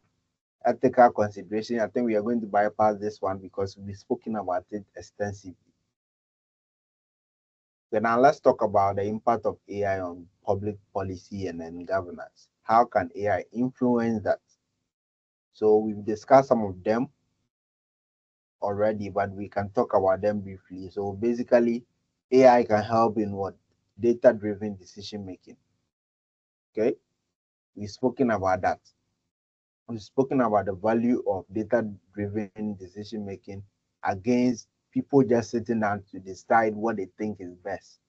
B: ethical consideration. I think we are going to bypass this one because we've spoken about it extensively. Okay, now let's talk about the impact of AI on public policy and then governance. How can AI influence that? So we've discussed some of them already, but we can talk about them briefly. So basically, AI can help in what? Data-driven decision making. Okay, we've spoken about that. We've spoken about the value of data-driven decision making against people just sitting down to decide what they think is best.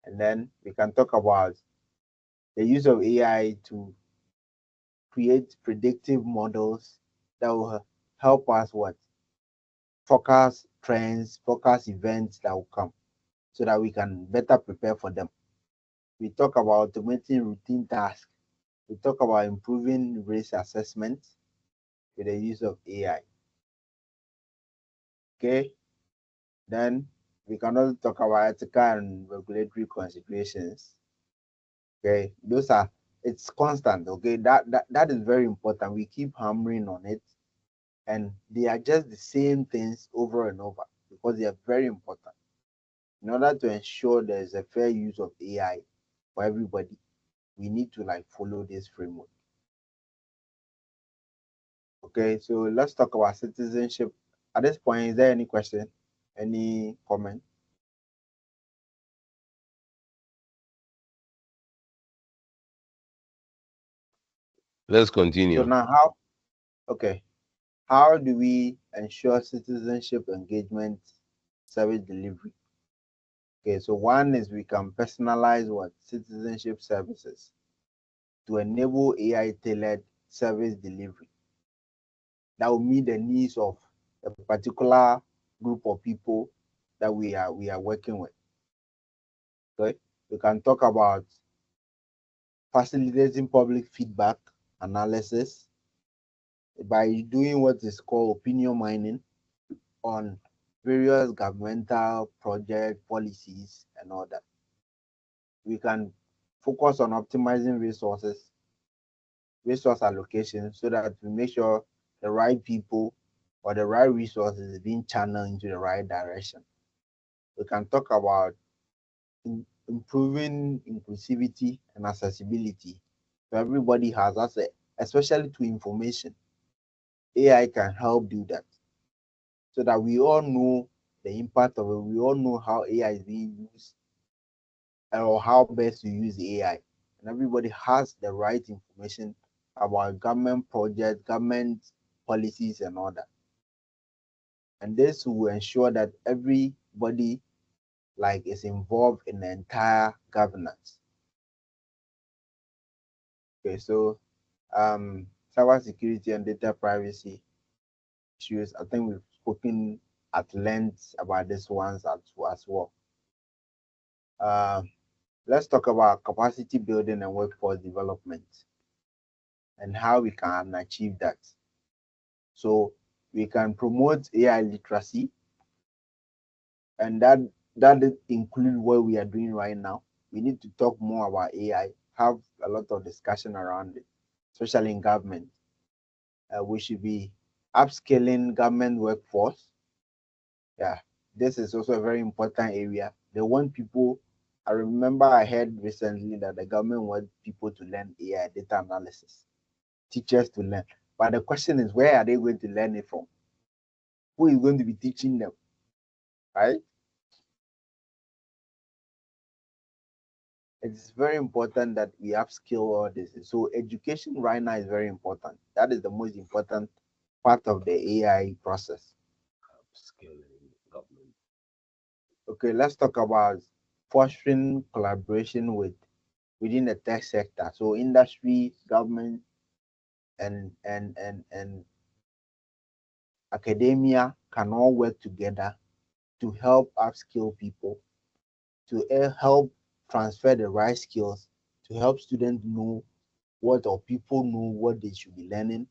B: And then we can talk about the use of AI to create predictive models that will help us what? Forecast trends, forecast events that will come so that we can better prepare for them. We talk about automating routine tasks. We talk about improving risk assessment with the use of AI. Okay, then we can also talk about ethical and regulatory considerations. Okay, those are it's constant. Okay, that is very important. We keep hammering on it, and they are just the same things over and over because they are very important. In order to ensure there is a fair use of AI for everybody, we need to like follow this framework. Okay, so let's talk about citizenship. At this point, is there any question, any comment?
C: Let's
B: So
C: continue.
B: now, okay, how do we ensure citizenship engagement service delivery? Okay, so one is we can personalize what citizenship services to enable AI tailored service delivery that will meet the needs of a particular group of people that we are working with. Okay, we can talk about facilitating public feedback analysis by doing what is called opinion mining on various governmental project policies and all that. We can focus on optimizing resource allocation so that we make sure the right people or the right resources is being channeled into the right direction. We can talk about improving inclusivity and accessibility so everybody has access, especially to information. AI can help do that so that we all know the impact of it. We all know how AI is being used or how best to use AI. And everybody has the right information about government projects, government policies, and all that. And this will ensure that everybody like is involved in the entire governance. Okay, so cyber security and data privacy. issues. I think we've spoken at length about this ones as well. Uh, let's talk about capacity building and workforce development and how we can achieve that. So we can promote AI literacy, and that include what we are doing right now. We need to talk more about AI, have a lot of discussion around it, especially in government. We should be upscaling government workforce. Yeah, this is also a very important area. They want people. I remember I heard recently that the government wants people to learn AI data analysis, teachers to learn. But the question is, where are they going to learn it from? Who is going to be teaching them, right? It's very important that we upskill all this. So education right now is very important. That is the most important part of the AI process.
C: Upscaling government.
B: Okay, let's talk about fostering collaboration within the tech sector. So industry, government, and academia can all work together to help upskill people, to help transfer the right skills, to help students know what, or people know what they should be learning,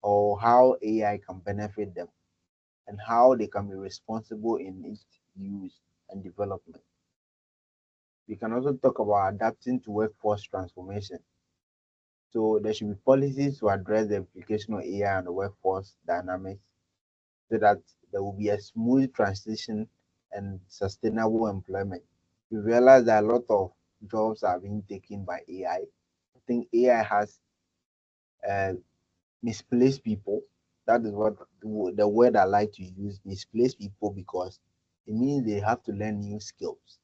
B: or how AI can benefit them, and how they can be responsible in its use and development. We can also talk about adapting to workforce transformation. So there should be policies to address the implication of AI on the workforce dynamics so that there will be a smooth transition and sustainable employment. We realize that a lot of jobs are being taken by AI. I think AI has uh, misplaced people. That is what the word I like to use, misplaced people, because it means they have to learn new skills.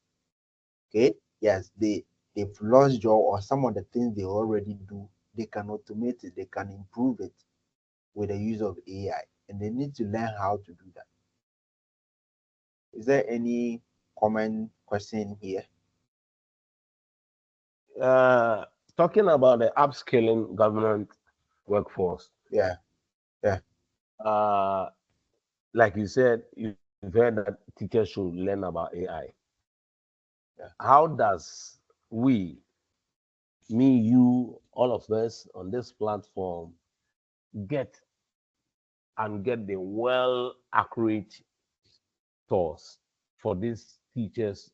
B: Okay, yes, they've lost job, or some of the things they already do, they can automate it, they can improve it with the use of AI, and they need to learn how to do that. Is there any comment question here?
C: Uh, Talking about the upscaling government workforce,
B: Yeah, yeah,
C: uh, like you said, you've heard that teachers should learn about AI.
B: yeah.
C: How does we, me, you, all of us on this platform get get the well accurate thoughts for these teachers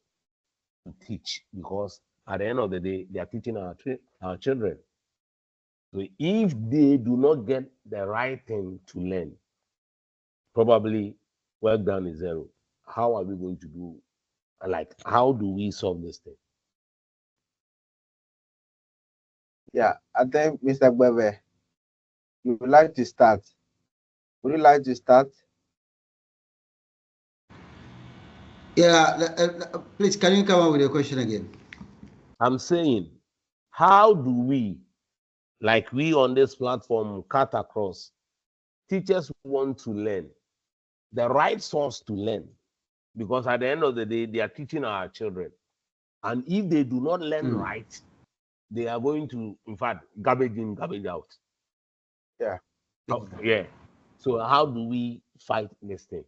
C: to teach? Because at the end of the day, they are teaching our children. So if they do not get the right thing to learn, probably work done is zero. How are we going to do? Like, how do we solve this thing?
B: Yeah, I think Mr. Gbeve, you would like to start. Would you like to start?
D: Yeah, please, can you come up with your question again?
C: I'm saying, how do we, like we on this platform, cut across? Teachers want to learn the right source to learn, because at the end of the day, they are teaching our children. And if they do not learn
D: Mm.
C: right, they are going to, in fact, garbage in, garbage out.
B: Yeah,
C: Yeah. So how do we fight this thing?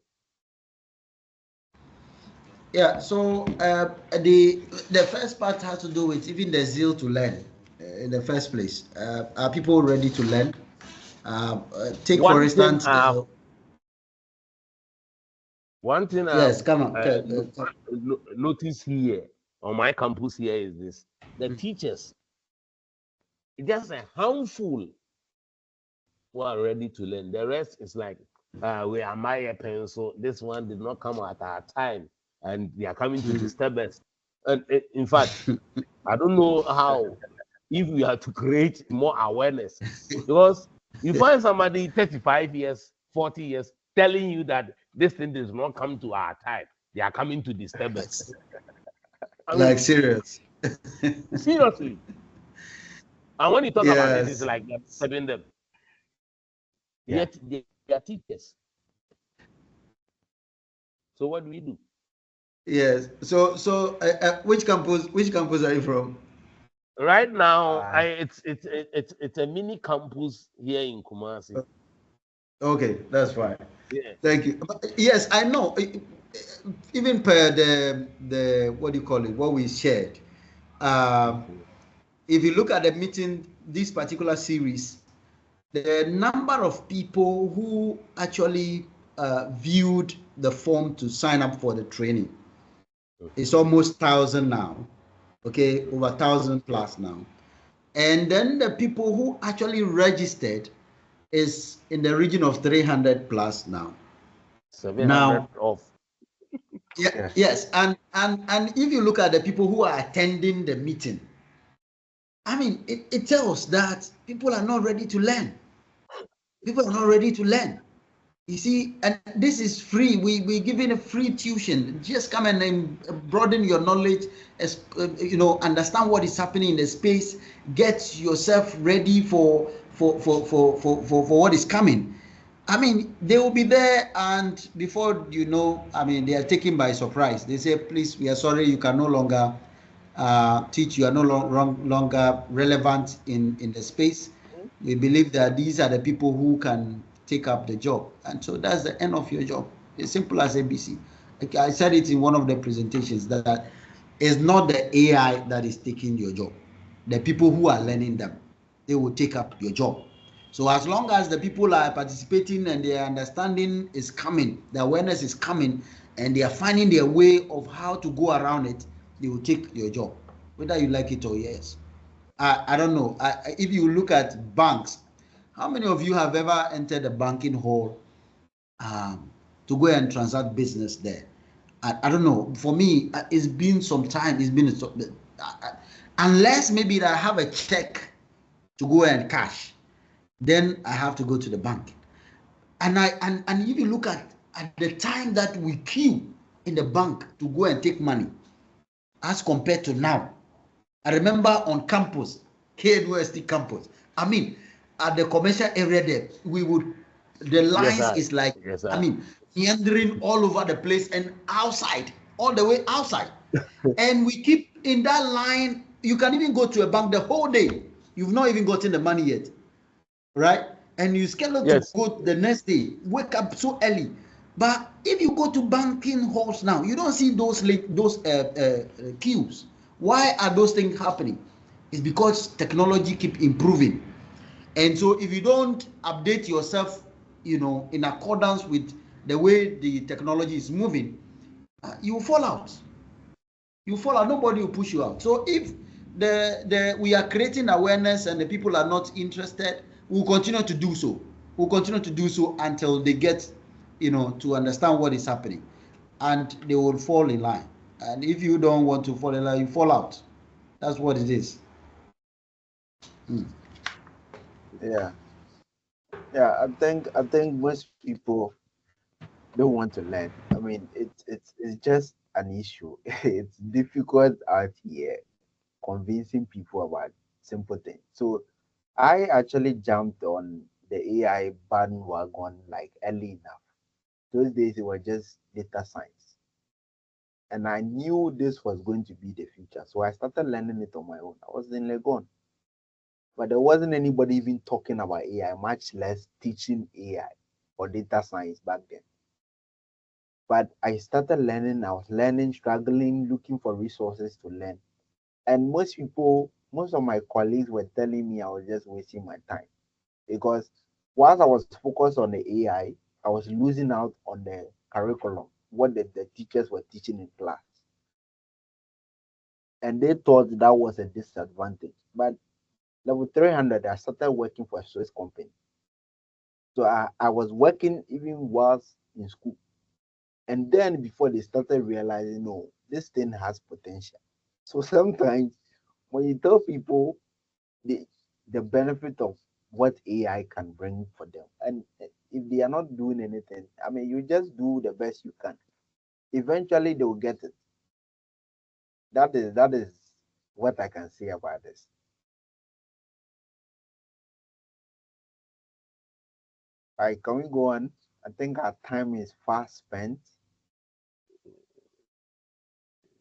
D: Yeah, so the first part has to do with even the zeal to learn in the first place. Are people ready to learn? Take for
C: One thing
D: instance,
C: I have, one thing I have
D: yes, come on.
C: noticed here on my campus here is this: the teachers, just a handful who are ready to learn. The rest is like, we are my pencil. This one did not come at our time, and they are coming to disturb us. And in fact, I don't know how, if we have to create more awareness, because you find somebody 35 years, 40 years telling you that this thing does not come to our time. They are coming to disturb us. I
D: Like
C: mean,
D: serious.
C: seriously. And when you talk about it, it's
D: Yes,
C: like you're disturbing them.
D: yeah,
C: Yet they are teachers. So what do we do?
D: yes. Which campus are you from?
C: Right now,
B: uh,
C: it's a mini campus here in Kumasi.
D: Okay, that's fine.
C: Yeah.
D: Thank you. But, yes, I know. Even per the what do you call it? What we shared. Um,
C: Mhm.
D: if you look at the meeting, this particular series, the number of people who actually viewed the form to sign up for the training is
C: Mhm.
D: almost 1,000 now. Okay, over
C: Mhm.
D: 1,000 plus now. And then the people who actually registered is in the region of 300 plus now.
C: 700
D: Now,
C: of.
D: yeah,
B: Yes.
D: yes, and if you look at the people who are attending the meeting, I mean, it tells that people are not ready to learn. People are not ready to learn. You see, and this is free. We giving a free tuition. Just come and broaden your knowledge, understand what is happening in the space. Get yourself ready for what is coming. I mean, they will be there, and before you know, I mean, they are taken by surprise. They say, "Please, we are sorry, you can no longer teach. You are no longer relevant in the space. We believe that these are the people who can take up the job." And so that's the end of your job. It's simple as ABC. Like I said it in one of the presentations that it's not the AI that is taking your job. The people who are learning them, they will take up your job. So as long as the people are participating and their understanding is coming, the awareness is coming, and they are finding their way of how to go around it, they will take your job, whether you like it or yes. I don't know. If you look at banks, how many of you have ever entered a banking hall um, to go and transact business there? I don't know. For me, it's been some time. It's been unless maybe I have a check to go and cash, then I have to go to the bank. And if you look at the time that we queue in the bank to go and take money as compared to now. I remember on campus, KNUST campus. I mean, at the commercial area there, we would the
C: Yes,
D: lines
C: I.
D: is like,
C: Yes,
D: I
C: I.
D: mean, meandering all over the place and outside, all the way outside. And we keep in that line. You can even go to a bank the whole day. You've not even gotten the money yet, right? And you schedule to
C: Yes.
D: go the next day, wake up so early. But if you go to banking halls now, you don't see those queues. Why are those things happening? It's because technology keep improving, and so if you don't update yourself, in accordance with the way the technology is moving, you fall out. You fall out. Nobody will push you out. So if the we are creating awareness and the people are not interested, we'll continue to do so. We'll continue to do so until they get, to understand what is happening, and they will fall in line. And if you don't want to fall in line, you fall out. That's what it is. Mm.
B: Yeah. Yeah. I think most people don't want to learn. I mean, it's just an issue. It's difficult out here convincing people about simple things. So I actually jumped on the AI bandwagon like early enough. Those days it was just data science. And I knew this was going to be the future. So I started learning it on my own. I was in Legon. But there wasn't anybody even talking about AI, much less teaching AI or data science back then. But I started learning, I was learning, struggling, looking for resources to learn. And most of my colleagues were telling me I was just wasting my time because whilst I was focused on the AI, I was losing out on the curriculum, what the teachers were teaching in class. And they thought that was a disadvantage. But level 300, I started working for a Swiss company. So I was working even whilst in school. And then before they started realizing, no, this thing has potential. So sometimes when you tell people the the benefit of what AI can bring for them, and if they are not doing anything, I mean, you just do the best you can. Eventually, they will get it. That is what I can say about this. All right, can we go on? I think our time is fast spent,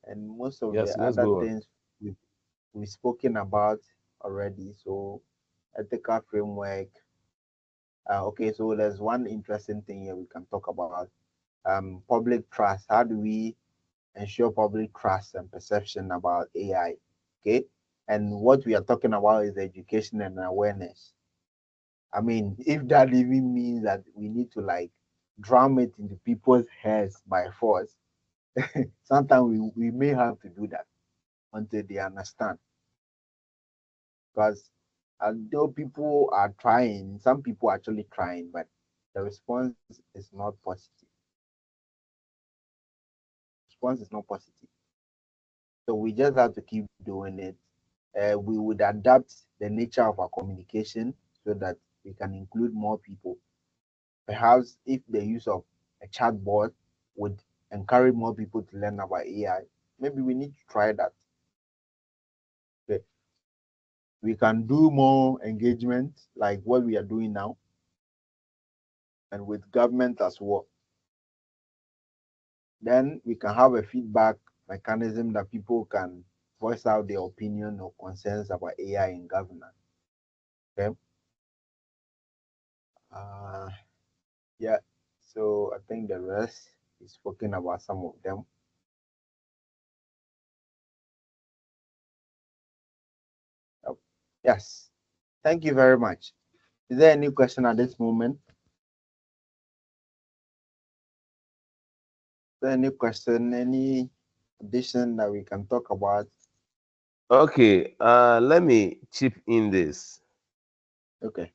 B: and most of the
C: Yes, let's
B: other
C: go on.
B: things we've spoken about already. So ethical framework, Okay, so there's one interesting thing here we can talk about. Public trust. How do we ensure public trust and perception about AI? Okay, and what we are talking about is education and awareness. I mean, if that even means that we need to like drum it into people's heads by force, sometimes we may have to do that until they understand. Because although people are trying, some people are actually trying, but the response is not positive. Response is not positive. So we just have to keep doing it. We would adapt the nature of our communication so that we can include more people. Perhaps if the use of a chatbot would encourage more people to learn about AI, maybe we need to try that. Okay. We can do more engagement like what we are doing now and with government as well. Then we can have a feedback mechanism that people can voice out their opinion or concerns about AI in governance. Okay. Uh, yeah. So I think the rest is spoken about some of them. Oh, yes. Thank you very much. Is there any question at this moment? Is there any question, any addition that we can talk about?
C: Okay, let me chip in this.
B: Okay.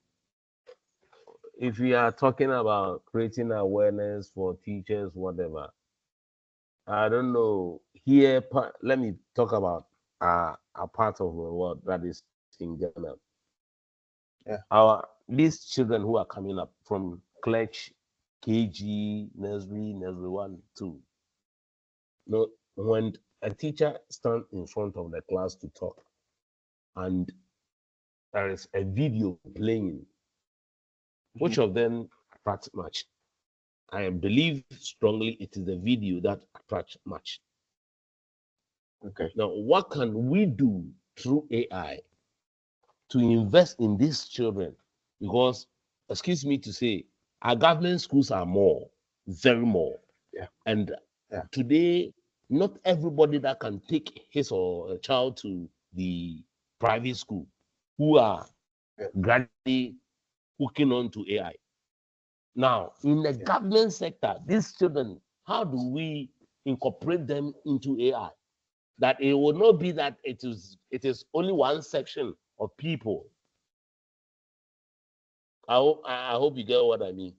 C: If we are talking about creating awareness for teachers, whatever, I don't know. Here, let me talk about a part of the world that is in Ghana.
B: Yeah.
C: These children who are coming up from crèche, KG, nursery 1, 2. No, when a teacher stands in front of the class to talk, and there is a video playing, which
B: Mhm.
C: of them attracts much? I believe strongly it is the video that attracts much.
B: Okay.
C: Now, what can we do through AI to invest in these children? Because, excuse me to say, our government schools are more, very more.
B: Yeah.
C: And
B: Yeah.
C: today, not everybody that can take his or a child to the private school who are
B: Yeah.
C: gradually hooking on to AI. Now, in the
B: Yeah.
C: government sector, these children, how do we incorporate them into AI? That it will not be that it is only one section of people. I hope you get what I mean.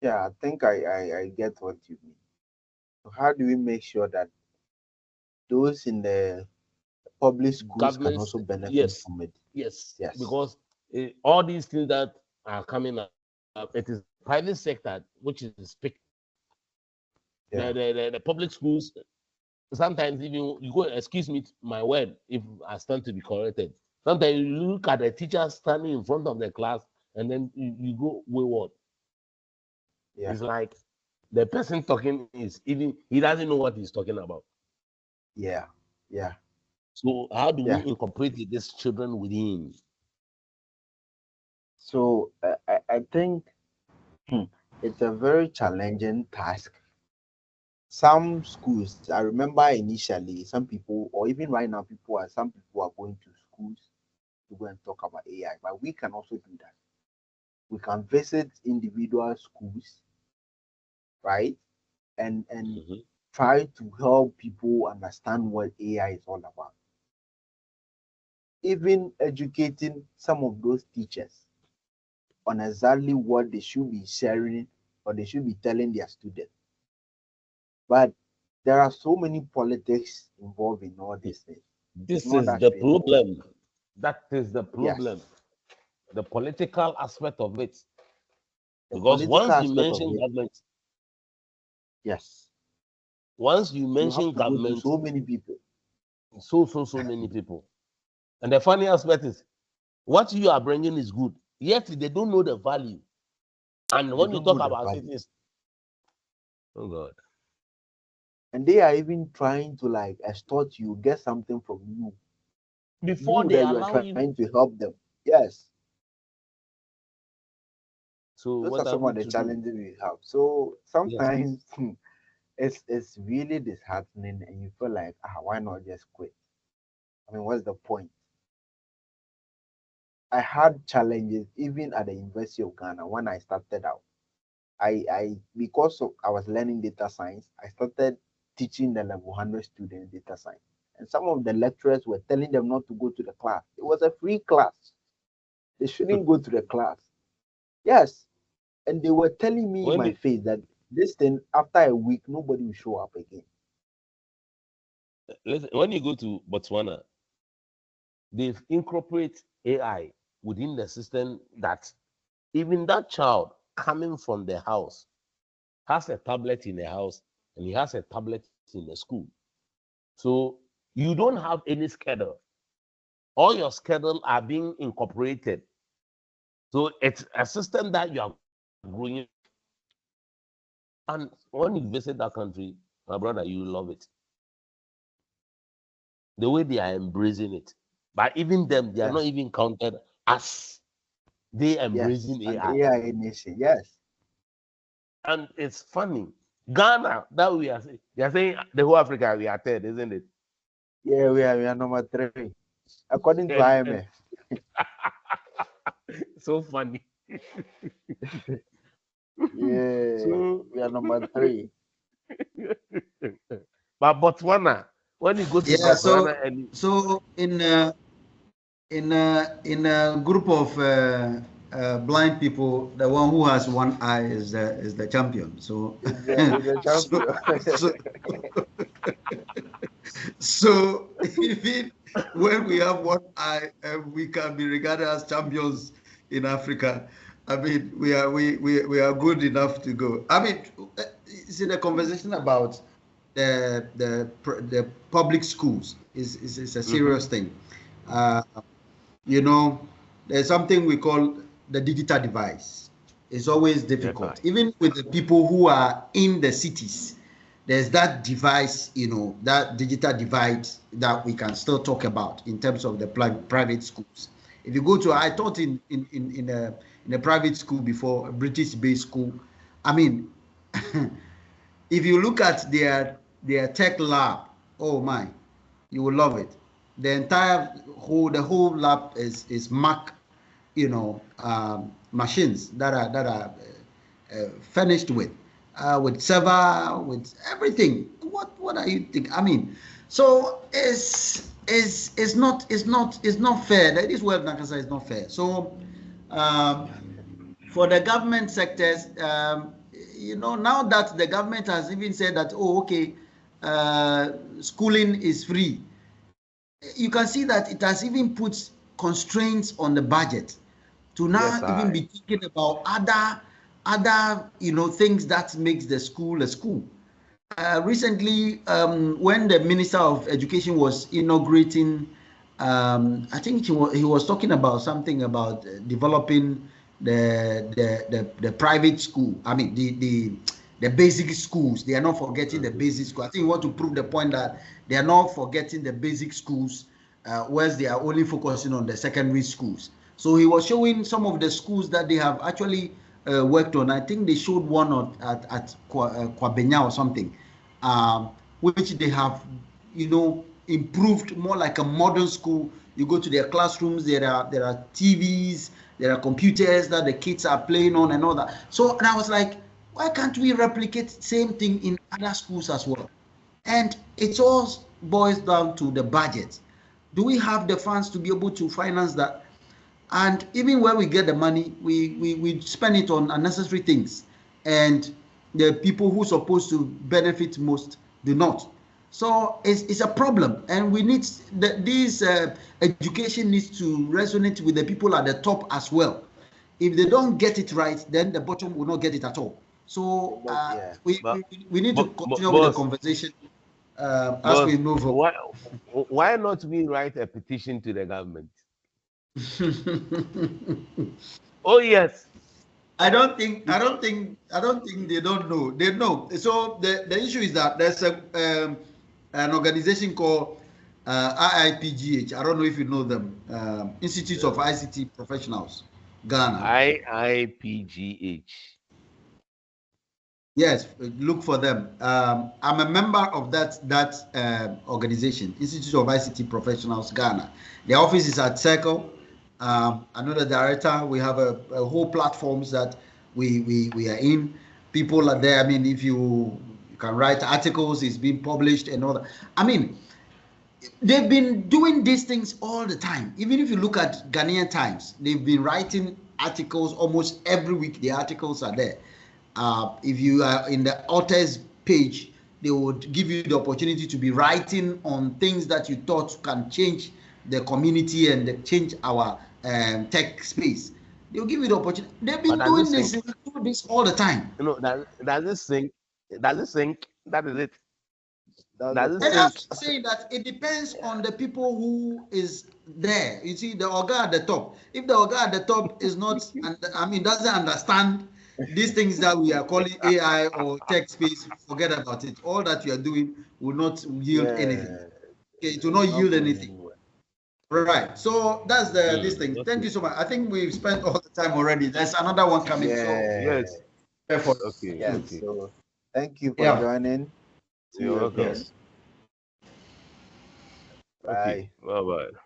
B: Yeah. I think I get what you mean. So how do we make sure that those in the public schools can
C: Governments,
B: also benefit
C: yes,
B: from it?
C: yes,
B: Yes.
C: because all these things that are coming up, it is the private sector which is speaking.
B: Yeah.
C: The public schools, sometimes even you go, excuse me my word if I stand to be corrected, sometimes you look at the teacher standing in front of the class and then you go wayward.
B: Yeah.
C: It's like the person talking is even he doesn't know what he's talking about.
B: Yeah. Yeah.
C: So how do
B: Yeah.
C: we incorporate these children within?
B: So I think it's a very challenging task. Some schools, I remember initially, some people, or even right now, some people are going to schools to go and talk about AI. But we can also do that. We can visit individual schools, right? And
C: Mhm.
B: try to help people understand what AI is all about. Even educating some of those teachers on exactly what they should be sharing or they should be telling their students. But there are so many politics involved in all these things. It's
C: This
B: not
C: is
B: that
C: the
B: straightforward.
C: problem. That is the problem.
B: Yes,
C: The political aspect of it.
B: the
C: Because
B: political
C: once you
B: aspect of
C: mention
B: it.
C: government,
B: Yes,
C: once you
B: you have
C: mention
B: to go to
C: government,
B: so many people.
C: so many people. And the funny aspect is what you are bringing is good, yet they don't know the value. And
B: They
C: when you
B: don't
C: talk
B: know the
C: about it,
B: value,
C: it's oh God.
B: and they are even trying to like extort you, get something from you.
C: Before
B: You
C: they
B: that you are
C: allow
B: trying
C: you,
B: to help them. Yes,
C: So
B: Those
C: what
B: are
C: are
B: some
C: we
B: of the
C: to do?
B: challenges we have. So
C: Yes.
B: sometimes it's really disheartening, and you feel like, why not just quit? I mean, what's the point? I had challenges even at the University of Ghana when I started out. Because I was learning data science, I started teaching the level 100 students data science. And some of the lecturers were telling them not to go to the class. It was a free class. They shouldn't go to the class. Yes. And they were telling me in
C: When
B: my
C: you
B: face that this thing, after a week, nobody will show up again.
C: listen, when you go to Botswana, they've incorporate AI within the system that even that child coming from the house has a tablet in the house and he has a tablet in the school. So you don't have any schedule. All your schedule are being incorporated. So it's a system that you are growing. And when you visit that country, my brother, you will love it. The way they are embracing it. But even them, they are
B: Yes.
C: not even counted as they
B: Yes.
C: embracing
B: An
C: AI.
B: AI nation. Yes.
C: And it's funny. Ghana, that we are saying, they are saying the whole Africa we are third, isn't it?
B: Yeah, we are number 3. According to
C: And
B: IMF.
C: so funny.
B: Yeah,
C: So,
B: we are number 3.
C: but Botswana, when you go to
D: Yeah. So
C: Botswana and
D: so in a group of blind people, the one who has one eye is the champion. So
B: Is the
D: so
B: champion.
D: so so even when we have one eye, we can be regarded as champions in Africa. I mean, we are good enough to go. I mean, see the conversation about the public schools is a
C: Mhm.
D: serious thing. Uh, you know, there's something we call the digital device. It's always
C: Yeah.
D: difficult, even with the people who are in the cities. There's that device, that digital divide that we can still talk about in terms of the private schools. If you go to, I
C: Mhm.
D: taught in a private school before, a British-based school. I mean, if you look at their tech lab, oh my, you will love it. The whole lab is Mac, machines furnished with server, with everything. What are you think? I mean, so it's not fair. This web Nakasa is not fair. So um, for the government sectors, now that the government has even said that, oh, okay, schooling is free, you can see that it has even put constraints on the budget to
C: Yes,
D: now even
C: I.
D: be thinking about other things that makes the school a school. Recently, when the Minister of Education was inaugurating, I think he was talking about something about developing the private school. I mean, the basic schools. They are not forgetting the
C: Mhm.
D: basic school. I think he want to prove the point that they are not forgetting the basic schools, whereas they are only focusing on the secondary schools. So he was showing some of the schools that they have actually worked on. I think they showed one at Kwabenya or something, which they have, improved more like a modern school. You go to their classrooms, there are TVs, there are computers that the kids are playing on and all that. So, and I was like, why can't we replicate same thing in other schools as well? And it all boils down to the budget. Do we have the funds to be able to finance that? And even when we get the money, we spend it on unnecessary things, and the people who are supposed to benefit most do not. So it's a problem, and we need this education needs to resonate with the people at the top as well. If they don't get it right, then the bottom will not get it at all. So
B: But yeah,
D: we,
C: But,
D: we we need to continue with the
C: boss,
D: conversation as we
C: boss,
D: move on.
C: why not we write a petition to the government? Oh yes.
D: I don't think I
C: Because
D: don't think I don't think they don't know. They know. So the issue is that there's an organization called IIPGH. I don't know if you know them. Institute of
C: uh,
D: ICT Professionals. Ghana.
C: IIPGH.
D: Yes, look for them. I'm a member of that organization, Institute of ICT Professionals Ghana. The office is at Circle. I know the director. We have a whole platforms that we are in. People are there. I mean, if you can write articles, it's being published and all that. I mean, they've been doing these things all the time. Even if you look at Ghanaian Times, they've been writing articles almost every week. The articles are there. If you are in the author's page, they would give you the opportunity to be writing on things that you thought can change the community and change our tech space. They'll give you the opportunity. They've
C: But
D: been doing this, they do this all the time.
C: does it sync? Does it sync? That is it.
B: That's the
C: Does it
D: And
B: point.
C: sync?
D: that's saying that it depends on the people who is there. You see, the Oga at the top. If the Oga at the top is not, and I mean, doesn't understand these things that we are calling AI or tech space, forget about it. All that you are doing will not yield anything.
B: Yeah,
D: Okay, it will
B: it's
D: not
B: not
D: yield
B: going
D: anything.
B: anywhere.
D: Right. So that's this thing. Thank
C: Okay.
D: you so much. I think we've spent all the time already. There's another one coming. So
B: Yeah,
C: Yes.
D: therefore,
C: Okay.
B: yeah.
C: Okay.
B: So thank you for
D: yeah.
B: joining. See
C: You're
B: you
C: welcome.
B: again.
D: Yes.
B: Bye.
C: Okay. Bye bye.